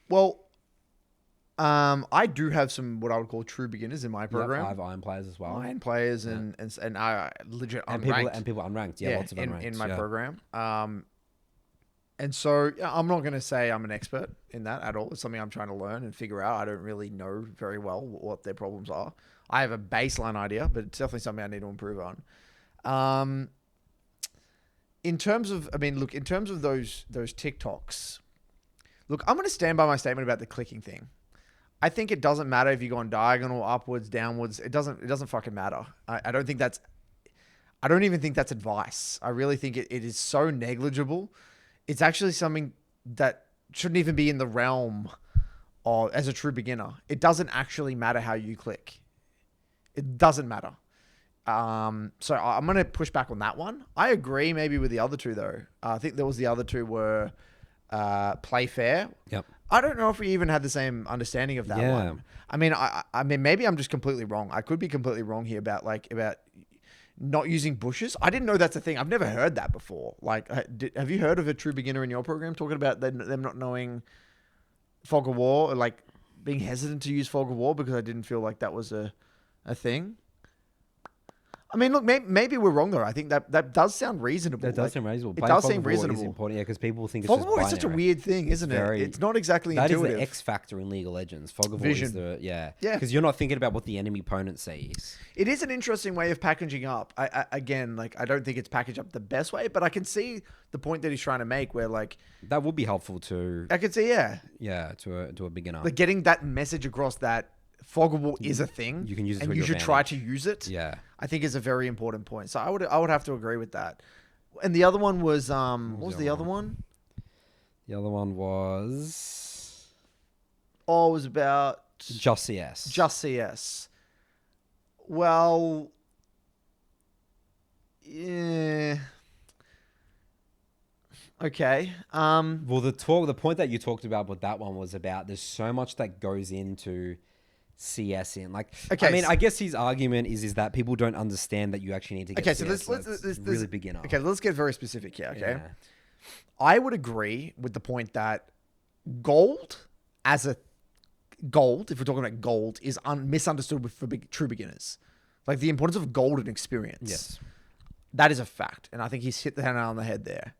Well, I do have some what I would call true beginners in my program. Yep, I have iron players as well. Iron players and I legit and unranked. people unranked. Yeah, lots of unranked in my program. And so I'm not going to say I'm an expert in that at all. It's something I'm trying to learn and figure out. I don't really know very well what their problems are. I have a baseline idea, but it's definitely something I need to improve on. In terms of those TikToks, look, I'm going to stand by my statement about the clicking thing. I think it doesn't matter if you go on diagonal, upwards, downwards. It doesn't fucking matter. I don't even think that's advice. I really think it is so negligible. It's actually something that shouldn't even be in the realm of, as a true beginner. It doesn't actually matter how you click. It doesn't matter. So I'm going to push back on that one. I agree maybe with the other two though. I think there was the other two were play fair. Yep. I don't know if we even had the same understanding of that one. I mean, maybe I'm just completely wrong. I could be completely wrong here about not using bushes. I didn't know that's a thing. I've never heard that before. Like, have you heard of a true beginner in your program talking about them not knowing Fog of War, or like being hesitant to use Fog of War because I didn't feel like that was a thing? I mean, look, maybe we're wrong though. I think that does sound reasonable. That does sound reasonable. It does seem reasonable. Is important, yeah, because people think it's Fog just of War binary. is such a weird thing, isn't it? It's not exactly intuitive. That is the X factor in League of Legends. Fog of War is the Yeah. Because you're not thinking about what the enemy opponent sees. It is an interesting way of packaging up. I don't think it's packaged up the best way, but I can see the point that he's trying to make. Where like that would be helpful to. I could see, to a beginner. Like getting that message across that Fog of War is a thing. You can use it, and you should try to use it. Yeah, I think is a very important point. So I would have to agree with that. And the other one was what was the other one? The other one was it was about just CS. Just CS. Well, yeah. Okay. Well, the point that you talked about with that one was about there's so much that goes into CS in. Like, okay, I mean, I guess his argument is that people don't understand that you actually need to get CS. So let's really beginner. Okay, let's get very specific here, okay? Yeah. I would agree with the point that gold, if we're talking about gold, is misunderstood for true beginners. Like the importance of gold and experience. Yes. That is a fact. And I think he's hit the nail on the head there.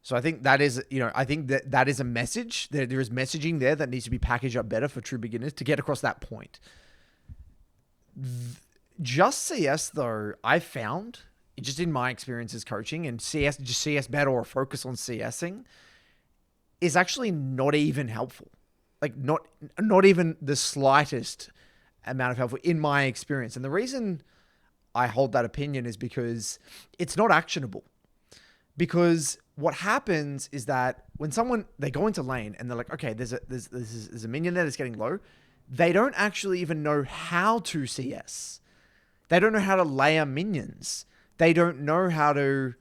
So I think that is, I think that is a message. There is messaging there that needs to be packaged up better for true beginners to get across that point. Just CS though, I found, just in my experiences coaching, and CS better or focus on CSing is actually not even helpful. Like not even the slightest amount of helpful in my experience. And the reason I hold that opinion is because it's not actionable. Because what happens is that when they go into lane and they're like, okay, there's a minion there that's getting low, they don't actually even know how to CS. They don't know how to layer minions. They don't know how to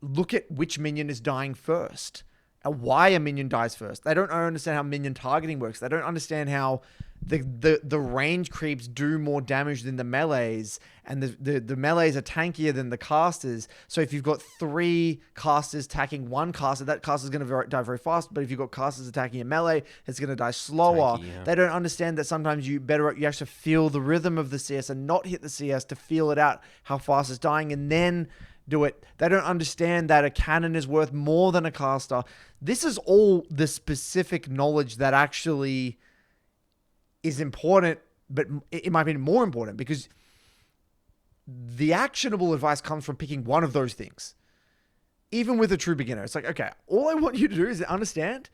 look at which minion is dying first and why a minion dies first. They don't understand how minion targeting works. They don't understand how the range creeps do more damage than the melees, and the melees are tankier than the casters. So if you've got 3 casters attacking one caster, that caster is going to die very fast. But if you've got casters attacking a melee, it's going to die slower. Tanky, yeah. They don't understand that sometimes you actually feel the rhythm of the CS and not hit the CS to feel it out how fast it's dying and then do it. They don't understand that a cannon is worth more than a caster. This is all the specific knowledge that actually is important, but it might be more important because the actionable advice comes from picking one of those things. Even with a true beginner, it's like, okay, all I want you to do is understand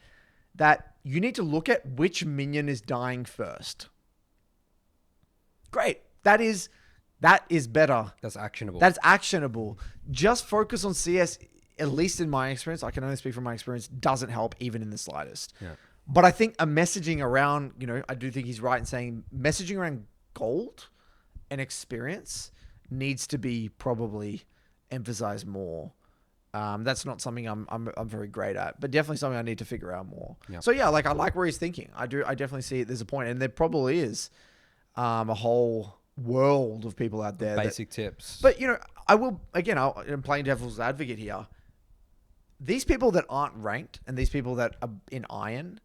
that you need to look at which minion is dying first. Great. That is better. That's actionable. That's actionable. Just focus on CS, at least in my experience, I can only speak from my experience, doesn't help even in the slightest. Yeah. But I think a messaging around, I do think he's right in saying messaging around gold and experience needs to be probably emphasized more. That's not something I'm very great at, but definitely something I need to figure out more. Yeah. So yeah, like I like where he's thinking. I definitely see there's a point, and there probably is a whole world of people out there. Basic tips. But I'm playing devil's advocate here. These people that aren't ranked and these people that are in Iron,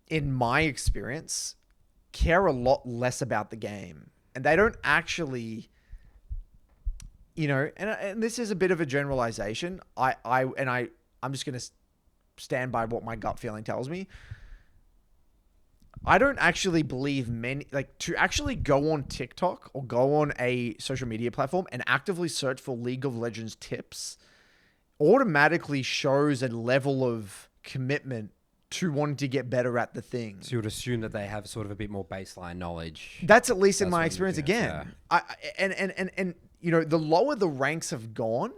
in my experience, care a lot less about the game, and they don't actually. And this is a bit of a generalization. I'm just going to stand by what my gut feeling tells me. I don't actually believe to actually go on TikTok or go on a social media platform and actively search for League of Legends tips automatically shows a level of commitment to wanting to get better at the thing. So you would assume that they have sort of a bit more baseline knowledge. That's at least in my experience again. Yeah. And the lower the ranks have gone,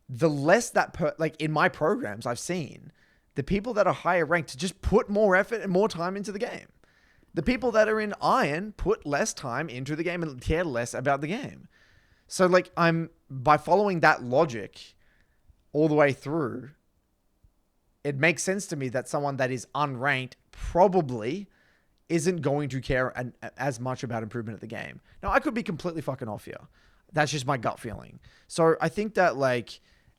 the less that in my programs I've seen, the people that are higher ranked just put more effort and more time into the game. The people that are in Iron put less time into the game and care less about the game. So by following that logic all the way through, it makes sense to me that someone that is unranked probably isn't going to care as much about improvement of the game. Now, I could be completely fucking off here. That's just my gut feeling. So I think that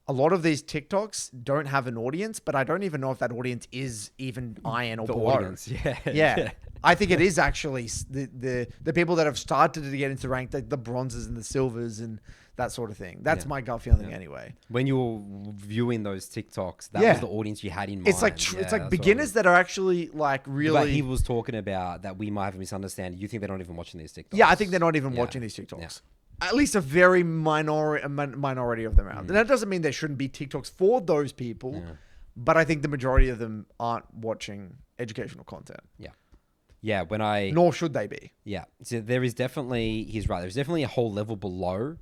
a lot of these TikToks don't have an audience, but I don't even know if that audience is even Iron or below. Audience, yeah. Yeah. I think it is actually the people that have started to get into rank, the bronzes and the silvers and that sort of thing. That's my gut feeling anyway. When you were viewing those TikToks, that was the audience you had in mind. It's like beginners that are actually really. But he was talking about that we might have a misunderstanding. You think they're not even watching these TikToks? Yeah, I think they're not even watching these TikToks. Yeah. At least a very minority of them are. And that doesn't mean there shouldn't be TikToks for those people, but I think the majority of them aren't watching educational content. Yeah. Yeah, nor should they be. Yeah, so there is definitely, he's right, there's definitely a whole level below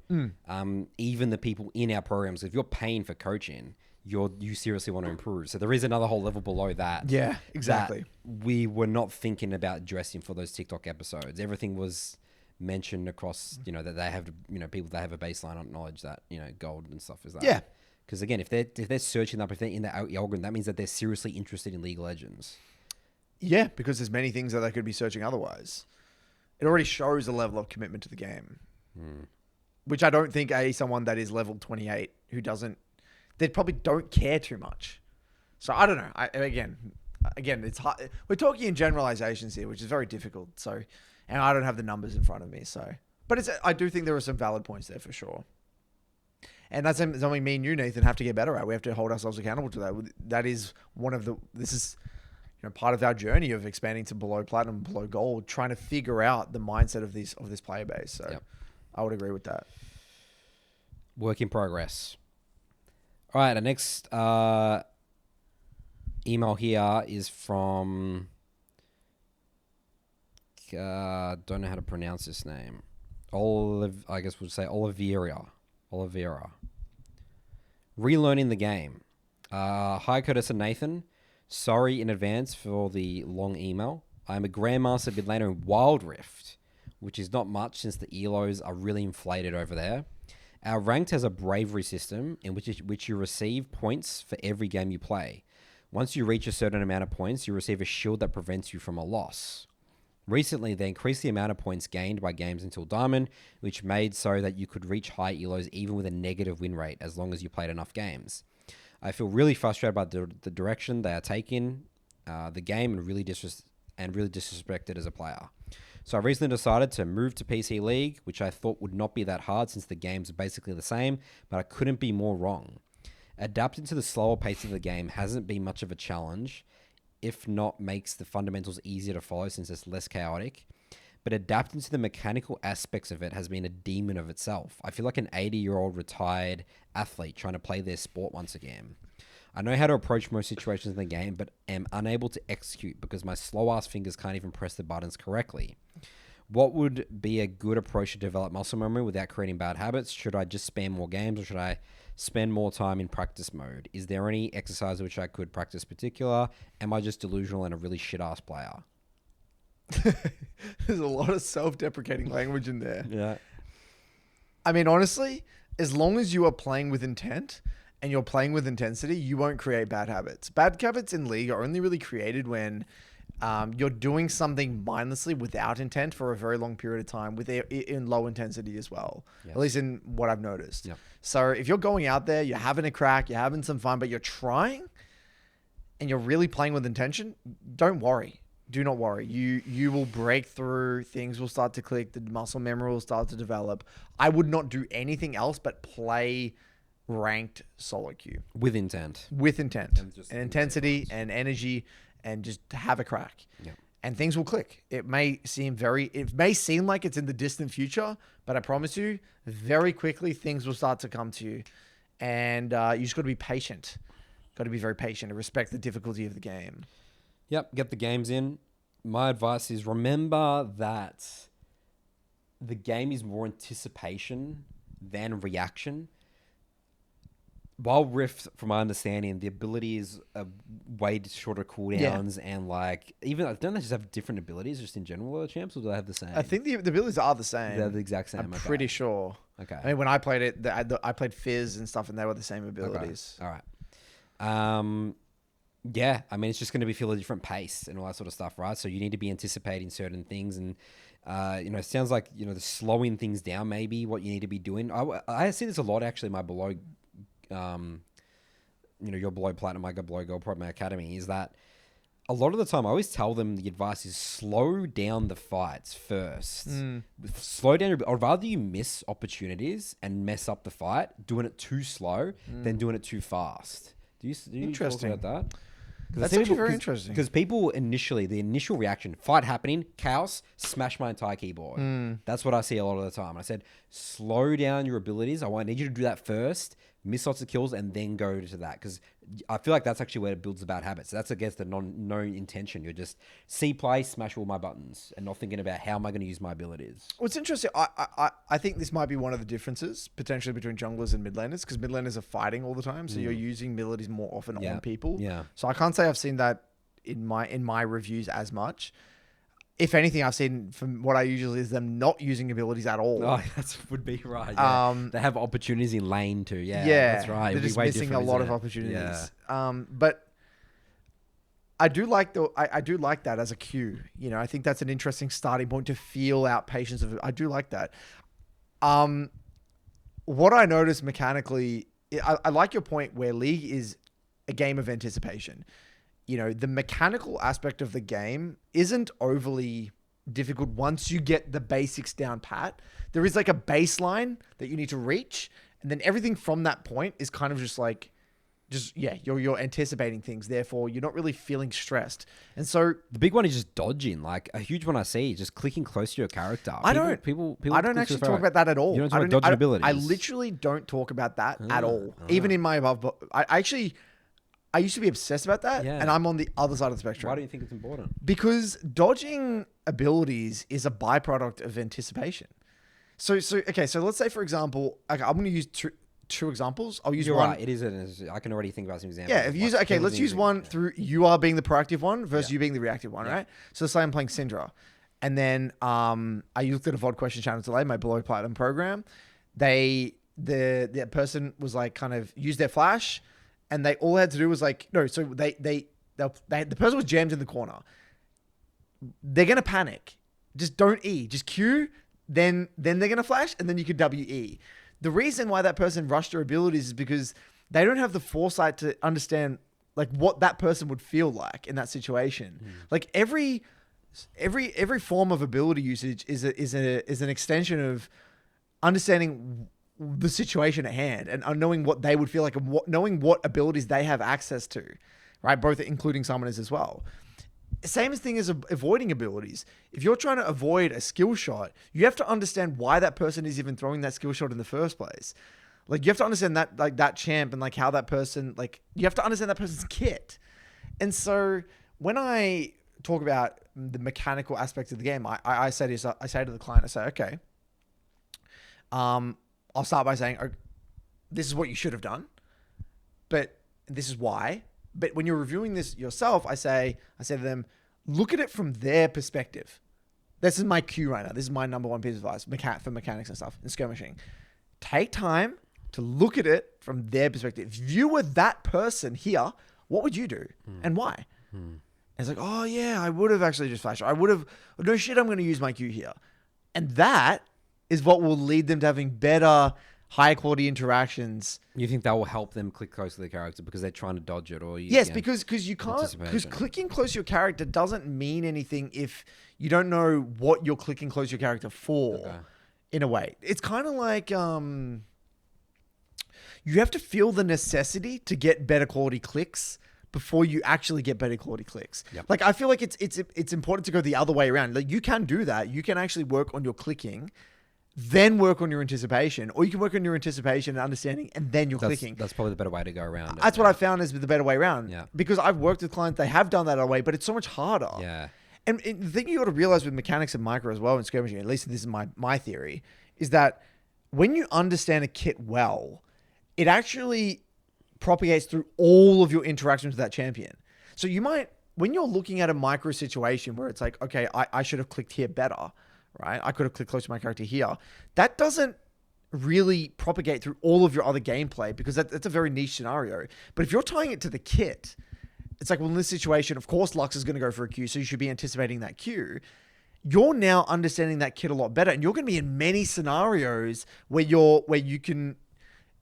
even the people in our programs. If you're paying for coaching, you seriously want to improve. So there is another whole level below that. Yeah, exactly. We were not thinking about dressing for those TikTok episodes. Everything was mentioned across, that they have, people that have a baseline on knowledge that, gold and stuff is that. Yeah. Because again, if they're searching up, if they're in the algorithm, that means that they're seriously interested in League of Legends. Yeah, because there's many things that they could be searching otherwise. It already shows a level of commitment to the game, which I don't think someone that is level 28 they probably don't care too much. So I don't know. Again, it's hard. We're talking in generalizations here, which is very difficult. So, and I don't have the numbers in front of me. So, but I do think there are some valid points there for sure. And that's something me and you, Nathan, have to get better at. We have to hold ourselves accountable to that. That is this is part of our journey of expanding to below platinum, below gold, trying to figure out the mindset of this player base. So I would agree with that. Work in progress. All right, the next email here is from don't know how to pronounce this name. I guess we'll say Oliveira. Relearning the game. Hi, Curtis and Nathan. Sorry in advance for the long email. I'm a Grandmaster mid laner in Wild Rift, which is not much since the elos are really inflated over there. Our ranked has a bravery system in which you receive points for every game you play. Once you reach a certain amount of points, you receive a shield that prevents you from a loss. Recently, they increased the amount of points gained by games until Diamond, which made so that you could reach high elos even with a negative win rate as long as you played enough games. I feel really frustrated by the direction they are taking the game and really disrespected as a player. So I recently decided to move to PC League, which I thought would not be that hard since the games are basically the same, but I couldn't be more wrong. Adapting to the slower pace of the game hasn't been much of a challenge, if not makes the fundamentals easier to follow since it's less chaotic. But adapting to the mechanical aspects of it has been a demon of itself. I feel like an 80-year-old retired athlete trying to play their sport once again. I know how to approach most situations in the game, but am unable to execute because my slow-ass fingers can't even press the buttons correctly. What would be a good approach to develop muscle memory without creating bad habits? Should I just spam more games, or should I spend more time in practice mode? Is there any exercise which I could practice particular? Am I just delusional and a really shit-ass player? There's a lot of self-deprecating language in there. Yeah. I mean, honestly, as long as you are playing with intent and you're playing with intensity, you won't create bad habits. Bad habits in League are only really created when you're doing something mindlessly without intent for a very long period of time in low intensity as well. Yes. At least in what I've noticed. Yep. So if you're going out there, you're having a crack, you're having some fun, but you're trying and you're really playing with intention, don't worry. Do not worry. You will break through. Things will start to click. The muscle memory will start to develop. I would not do anything else but play ranked solo queue. With intent. With intent. just And intensity and energy and just have a crack. Yeah. And things will click. It may seem like it's in the distant future, but I promise you, very quickly things will start to come to you. And you just got to be patient. Got to be very patient and respect the difficulty of the game. Yep, get the games in. My advice is remember that the game is more anticipation than reaction. While Rift, from my understanding, the abilities are way shorter cooldowns and like even don't they just have different abilities just in general, the champs, or do they have the same? I think the abilities are the same. They're the exact same. I'm okay. pretty sure. Okay. I mean, when I played it, I played Fizz and stuff, and they were the same abilities. Okay. All right. Yeah, I mean, it's just going to be feel a different pace and all that sort of stuff, right? So you need to be anticipating certain things, and it sounds like the slowing things down maybe what you need to be doing. I see this a lot actually. My below, your below platinum, I go below gold pro at my academy. Is that a lot of the time I always tell them the advice is slow down the fights first. Slow down. I'd rather you miss opportunities and mess up the fight doing it too slow than doing it too fast. Do you Interesting. talk about that? That's actually very interesting. Because people the initial reaction, fight happening, chaos, smash my entire keyboard. That's what I see a lot of the time. I said, slow down your abilities. I need you to do that first, miss lots of kills, and then go to that. Because I feel like that's actually where it builds the bad habits. So that's against the no intention. You're just play, smash all my buttons, and not thinking about how am I going to use my abilities. What's interesting, I think this might be one of the differences potentially between junglers and mid laners, because mid laners are fighting all the time, so you're using abilities more often on people. Yeah. So I can't say I've seen that in my reviews as much. If anything, I've seen from what I usually is them not using abilities at all. Oh, that would be right. Yeah. They have opportunities in lane too. Yeah, that's right. They're It'd just be way missing a different, lot isn't of it? opportunities. Yeah. But I do like I do like that as a cue. I think that's an interesting starting point to feel out patience of it. I do like that. What I noticed mechanically, I like your point where League is a game of anticipation. The mechanical aspect of the game isn't overly difficult once you get the basics down pat. There is like a baseline that you need to reach, and then everything from that point is kind of you're anticipating things, therefore you're not really feeling stressed. And so the big one is just dodging. Like a huge one I see is just clicking close to your character. I don't actually talk about that at all. You don't talk about dodging abilities. I literally don't talk about that at all. Even in my above, I used to be obsessed about that, and I'm on the other side of the spectrum. Why do you think it's important? Because dodging abilities is a byproduct of anticipation. So let's say, for example, okay, I'm going to use two examples. I'll use You're one. right. It is. I can already think about some examples. Yeah, let's use one through you are being the proactive one versus you being the reactive one, right? So let's say I'm playing Syndra, and then I looked at a VOD question channel today, my below platinum program. The person was like kind of used their flash, and they all had to do was like no. So the person was jammed in the corner. They're gonna panic. Just don't E. Just Q. Then they're gonna flash, and then you can WE. The reason why that person rushed their abilities is because they don't have the foresight to understand like what that person would feel like in that situation. Like every form of ability usage is an extension of understanding the situation at hand and knowing what they would feel like and knowing what abilities they have access to, right? Both including summoners as well. Same thing as avoiding abilities. If you're trying to avoid a skill shot, you have to understand why that person is even throwing that skill shot in the first place. Like, you have to understand that, like, that champ and like how that person, like, you have to understand that person's kit. And so when I talk about the mechanical aspects of the game, I say to the client, I say, okay, I'll start by saying, this is what you should have done, but this is why. But when you're reviewing this yourself, I say to them, look at it from their perspective. This is my cue right now. This is my number one piece of advice for mechanics and stuff in skirmishing. Take time to look at it from their perspective. If you were that person here, what would you do and why? And it's like, oh yeah, I would have actually just flashed. I would have, no shit, I'm going to use my cue here. And that is what will lead them to having better, higher quality interactions. You think that will help them click close to the character because they're trying to dodge it, or yes, because you can't, because clicking close to your character doesn't mean anything if you don't know what you're clicking close to your character for. Okay. In a way, it's kind of like you have to feel the necessity to get better quality clicks before you actually get better quality clicks. Yep. Like, I feel like it's important to go the other way around. Like, you can do that. You can actually work on your clicking, then work on your anticipation, or you can work on your anticipation and understanding, and then clicking. That's probably the better way to go around. That's what I found is the better way around. Yeah. Because I've worked with clients, they have done that way, but it's so much harder. Yeah. And the thing you got to realize with mechanics and micro as well in skirmishing, at least this is my theory, is that when you understand a kit well, it actually propagates through all of your interactions with that champion. So you might, when you're looking at a micro situation where it's like, okay, I should have clicked here better, right? I could have clicked close to my character here. That doesn't really propagate through all of your other gameplay because that's a very niche scenario. But if you're tying it to the kit, it's like, well, in this situation, of course, Lux is going to go for a Q, so you should be anticipating that Q. You're now understanding that kit a lot better, and you're going to be in many scenarios where you can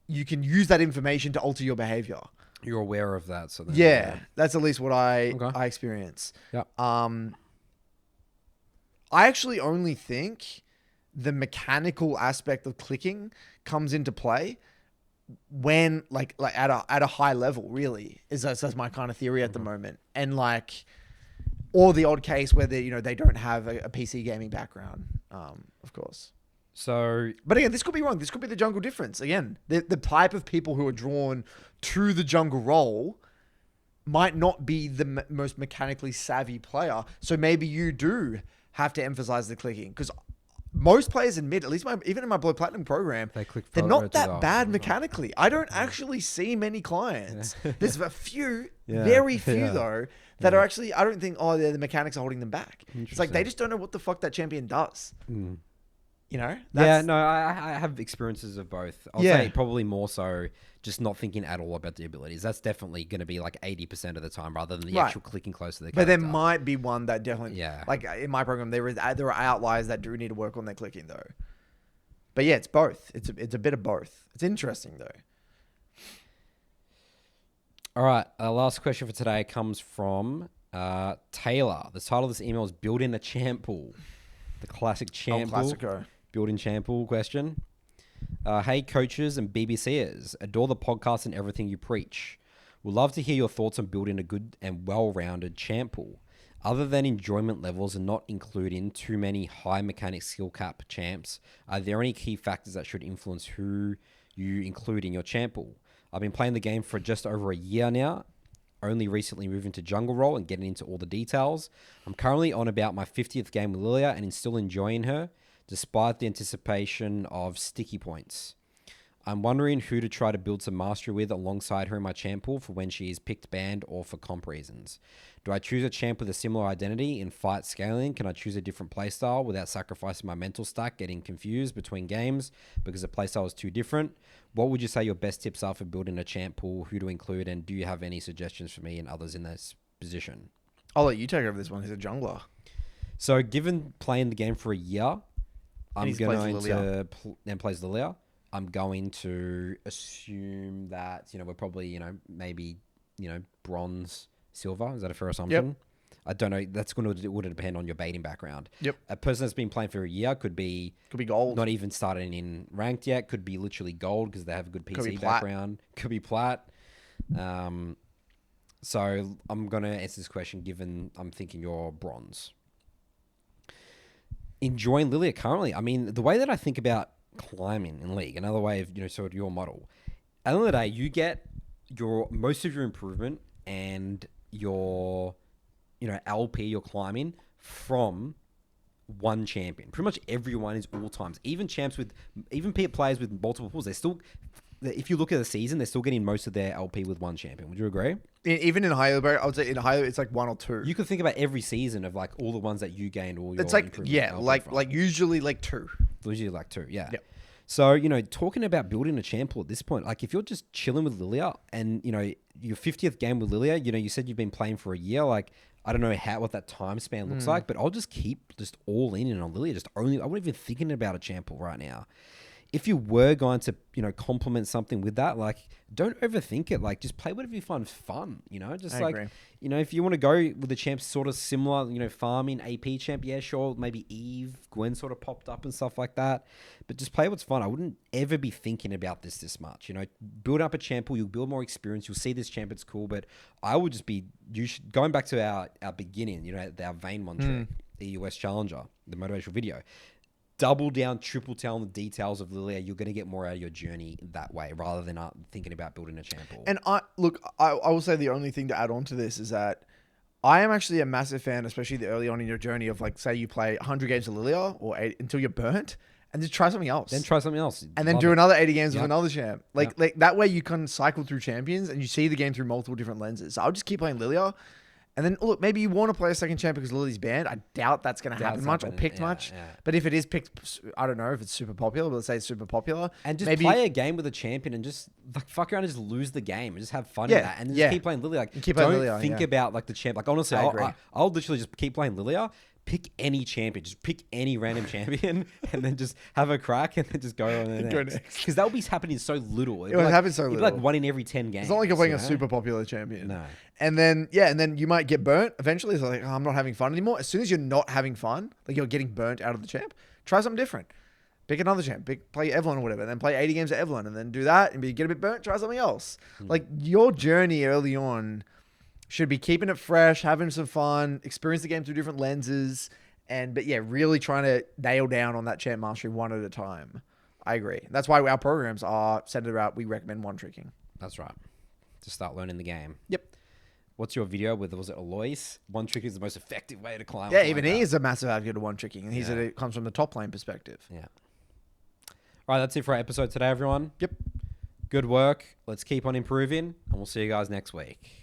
use that information to alter your behavior. You're aware of that, so then, yeah, that's at least what I experience. Yeah. I actually only think the mechanical aspect of clicking comes into play when like at a high level, really, that's my kind of theory at the moment. And like, or the odd case where they don't have a PC gaming background, of course. So, but again, this could be wrong. This could be the jungle difference. Again, the type of people who are drawn to the jungle role might not be the most mechanically savvy player. So maybe you do have to emphasize the clicking, because most players in mid, at least even in my Blood Platinum program, they're not that bad mechanically. I don't actually see many clients. There's a few, very few though, that are actually, I don't think, the mechanics are holding them back. It's like they just don't know what the fuck that champion does. You know? I have experiences of both. I'll say probably more so just not thinking at all about the abilities. That's definitely going to be like 80% of the time rather than the actual clicking close to the character. But there might be one that definitely, like in my program, there are outliers that do need to work on their clicking though. But yeah, it's both. It's a bit of both. It's interesting though. All right. Last question for today comes from Taylor. The title of this email is Build in a Champ Pool. The classic champ pool. Build-in champ pool question. Hey, coaches and BBCers. Adore the podcast and everything you preach. Would love to hear your thoughts on building a good and well-rounded champ pool. Other than enjoyment levels and not including too many high mechanic skill cap champs, are there any key factors that should influence who you include in your champ pool? I've been playing the game for just over a year now. Only recently moving to jungle role and getting into all the details. I'm currently on about my 50th game with Lilia and still enjoying her, despite the anticipation of sticky points. I'm wondering who to try to build some mastery with alongside her in my champ pool for when she is picked, banned, or for comp reasons. Do I choose a champ with a similar identity in fight scaling? Can I choose a different playstyle without sacrificing my mental stack, getting confused between games because the playstyle is too different? What would you say your best tips are for building a champ pool, who to include, and do you have any suggestions for me and others in this position? I'll let you take over this one. He's a jungler. So given playing the game for a year, I'm going to and plays Lilia. I'm going to assume that, we're probably, maybe, bronze, silver. Is that a fair assumption? Yep. I don't know. That's going to depend on your baiting background. Yep. A person that's been playing for a year could be gold. Not even starting in ranked yet. Could be literally gold because they have a good PC background. Could be plat. So I'm going to answer this question given I'm thinking you're bronze. Enjoying Lilia currently. I mean, the way that I think about climbing in League, another way of, sort of your model. At the end of the day, you get most of your improvement and your, LP you're climbing from one champion. Pretty much everyone is all times. Even players with multiple pools, they're still, if you look at the season, they're still getting most of their LP with one champion. Would you agree? Even in higher, I would say in higher, it's like 1 or 2. You could think about every season of like all the ones that you gained all your. It's like improvement LP from. like usually like 2. Usually like 2, yeah. Yep. So, talking about building a champ pool at this point, like if you're just chilling with Lilia and, your 50th game with Lilia, you said you've been playing for a year, like I don't know what that time span looks like, but I'll just keep all in on Lilia. I wasn't even thinking about a champ pool right now. If you were going to, complement something with that, like don't overthink it. Like just play whatever you find fun, just I like, agree. if you want to go with the champs sort of similar, farming AP champ, yeah, sure. Maybe Eve, Gwen sort of popped up and stuff like that, but just play what's fun. I wouldn't ever be thinking about this much, build up a champ pool, you'll build more experience. You'll see this champ, it's cool, but I would just be, going back to our beginning, our Vayne one trick, the US Challenger, the motivational video. Double down, triple down the details of Lilia. You're going to get more out of your journey that way rather than thinking about building a champ pool. And I will say the only thing to add on to this is that I am actually a massive fan, especially the early on in your journey of like, say you play 100 games of Lilia or 8 until you're burnt and just try something else. Then try something else. And then do another 80 games with another champ. Like that way you can cycle through champions and you see the game through multiple different lenses. So I'll just keep playing Lilia. And then, look, maybe you want to play a second champ because Lily's banned. I doubt that's going to happen much or picked much. Yeah. But if it is picked, I don't know if it's super popular, but let's say it's super popular. And just play a game with a champion and just like fuck around and just lose the game and just have fun in that. And just keep playing Lilia. Like, don't think about like the champ. Like, honestly, I'll literally just keep playing Lilia. Pick any champion, just pick any random champion, and then just have a crack, and then just go on the next. Because that will be happening so little. It will happen so little. Like 1 in every 10 games. It's not like you're playing a super popular champion. No. And then you might get burnt eventually. It's like, I'm not having fun anymore. As soon as you're not having fun, like you're getting burnt out of the champ, try something different. Pick another champ. Play Evelyn or whatever. And then play 80 games of Evelyn, and then do that, and get a bit burnt. Try something else. Like your journey early on should be keeping it fresh, having some fun, experience the game through different lenses. But really trying to nail down on that champ mastery one at a time. I agree. That's why our programs are centered around, we recommend one tricking. That's right. To start learning the game. Yep. What's your video with, was it Alois? One trick is the most effective way to climb. Yeah, even he is a massive advocate of one tricking. And it comes from the top lane perspective. Yeah. All right, that's it for our episode today, everyone. Yep. Good work. Let's keep on improving, and we'll see you guys next week.